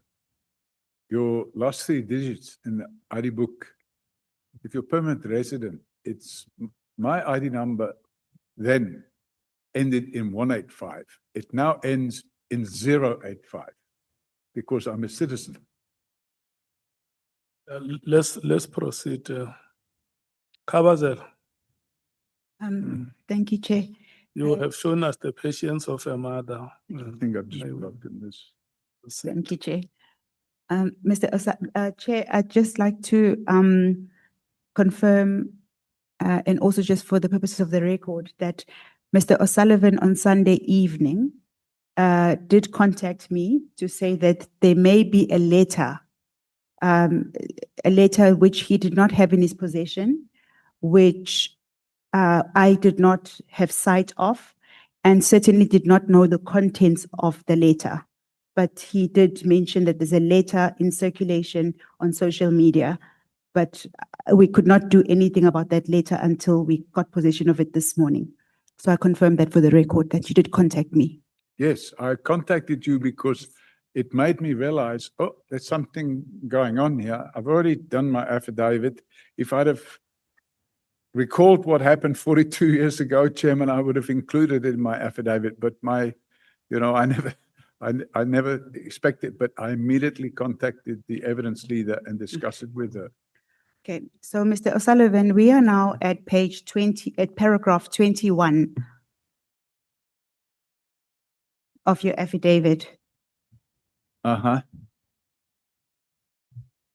your last 3 digits in the ID book, if you're permanent resident, it's my ID number then ended in 185. It now ends in 085 because I'm a citizen. Let's proceed. Kabazel, Thank you, Chair. you have shown us the patience of a mother. I think I've just logged in this. Thank you, Chair. Chair, I'd just like to confirm, and also just for the purposes of the record, that Mr. O'Sullivan on Sunday evening did contact me to say that there may be a letter which he did not have in his possession, which I did not have sight of, and certainly did not know the contents of the letter. But he did mention that there's a letter in circulation on social media, but we could not do anything about that letter until we got possession of it this morning. So I confirm that for the record, that you did contact me. Yes, I contacted you because it made me realize, oh, there's something going on here. I've already done my affidavit. If I'd have recalled what happened 42 years ago, Chairman, I would have included it in my affidavit, but I never expected, but I immediately contacted the evidence leader and discussed it with her. Okay, so Mr. O'Sullivan, we are now at page 20, at paragraph 21 of your affidavit. Uh-huh.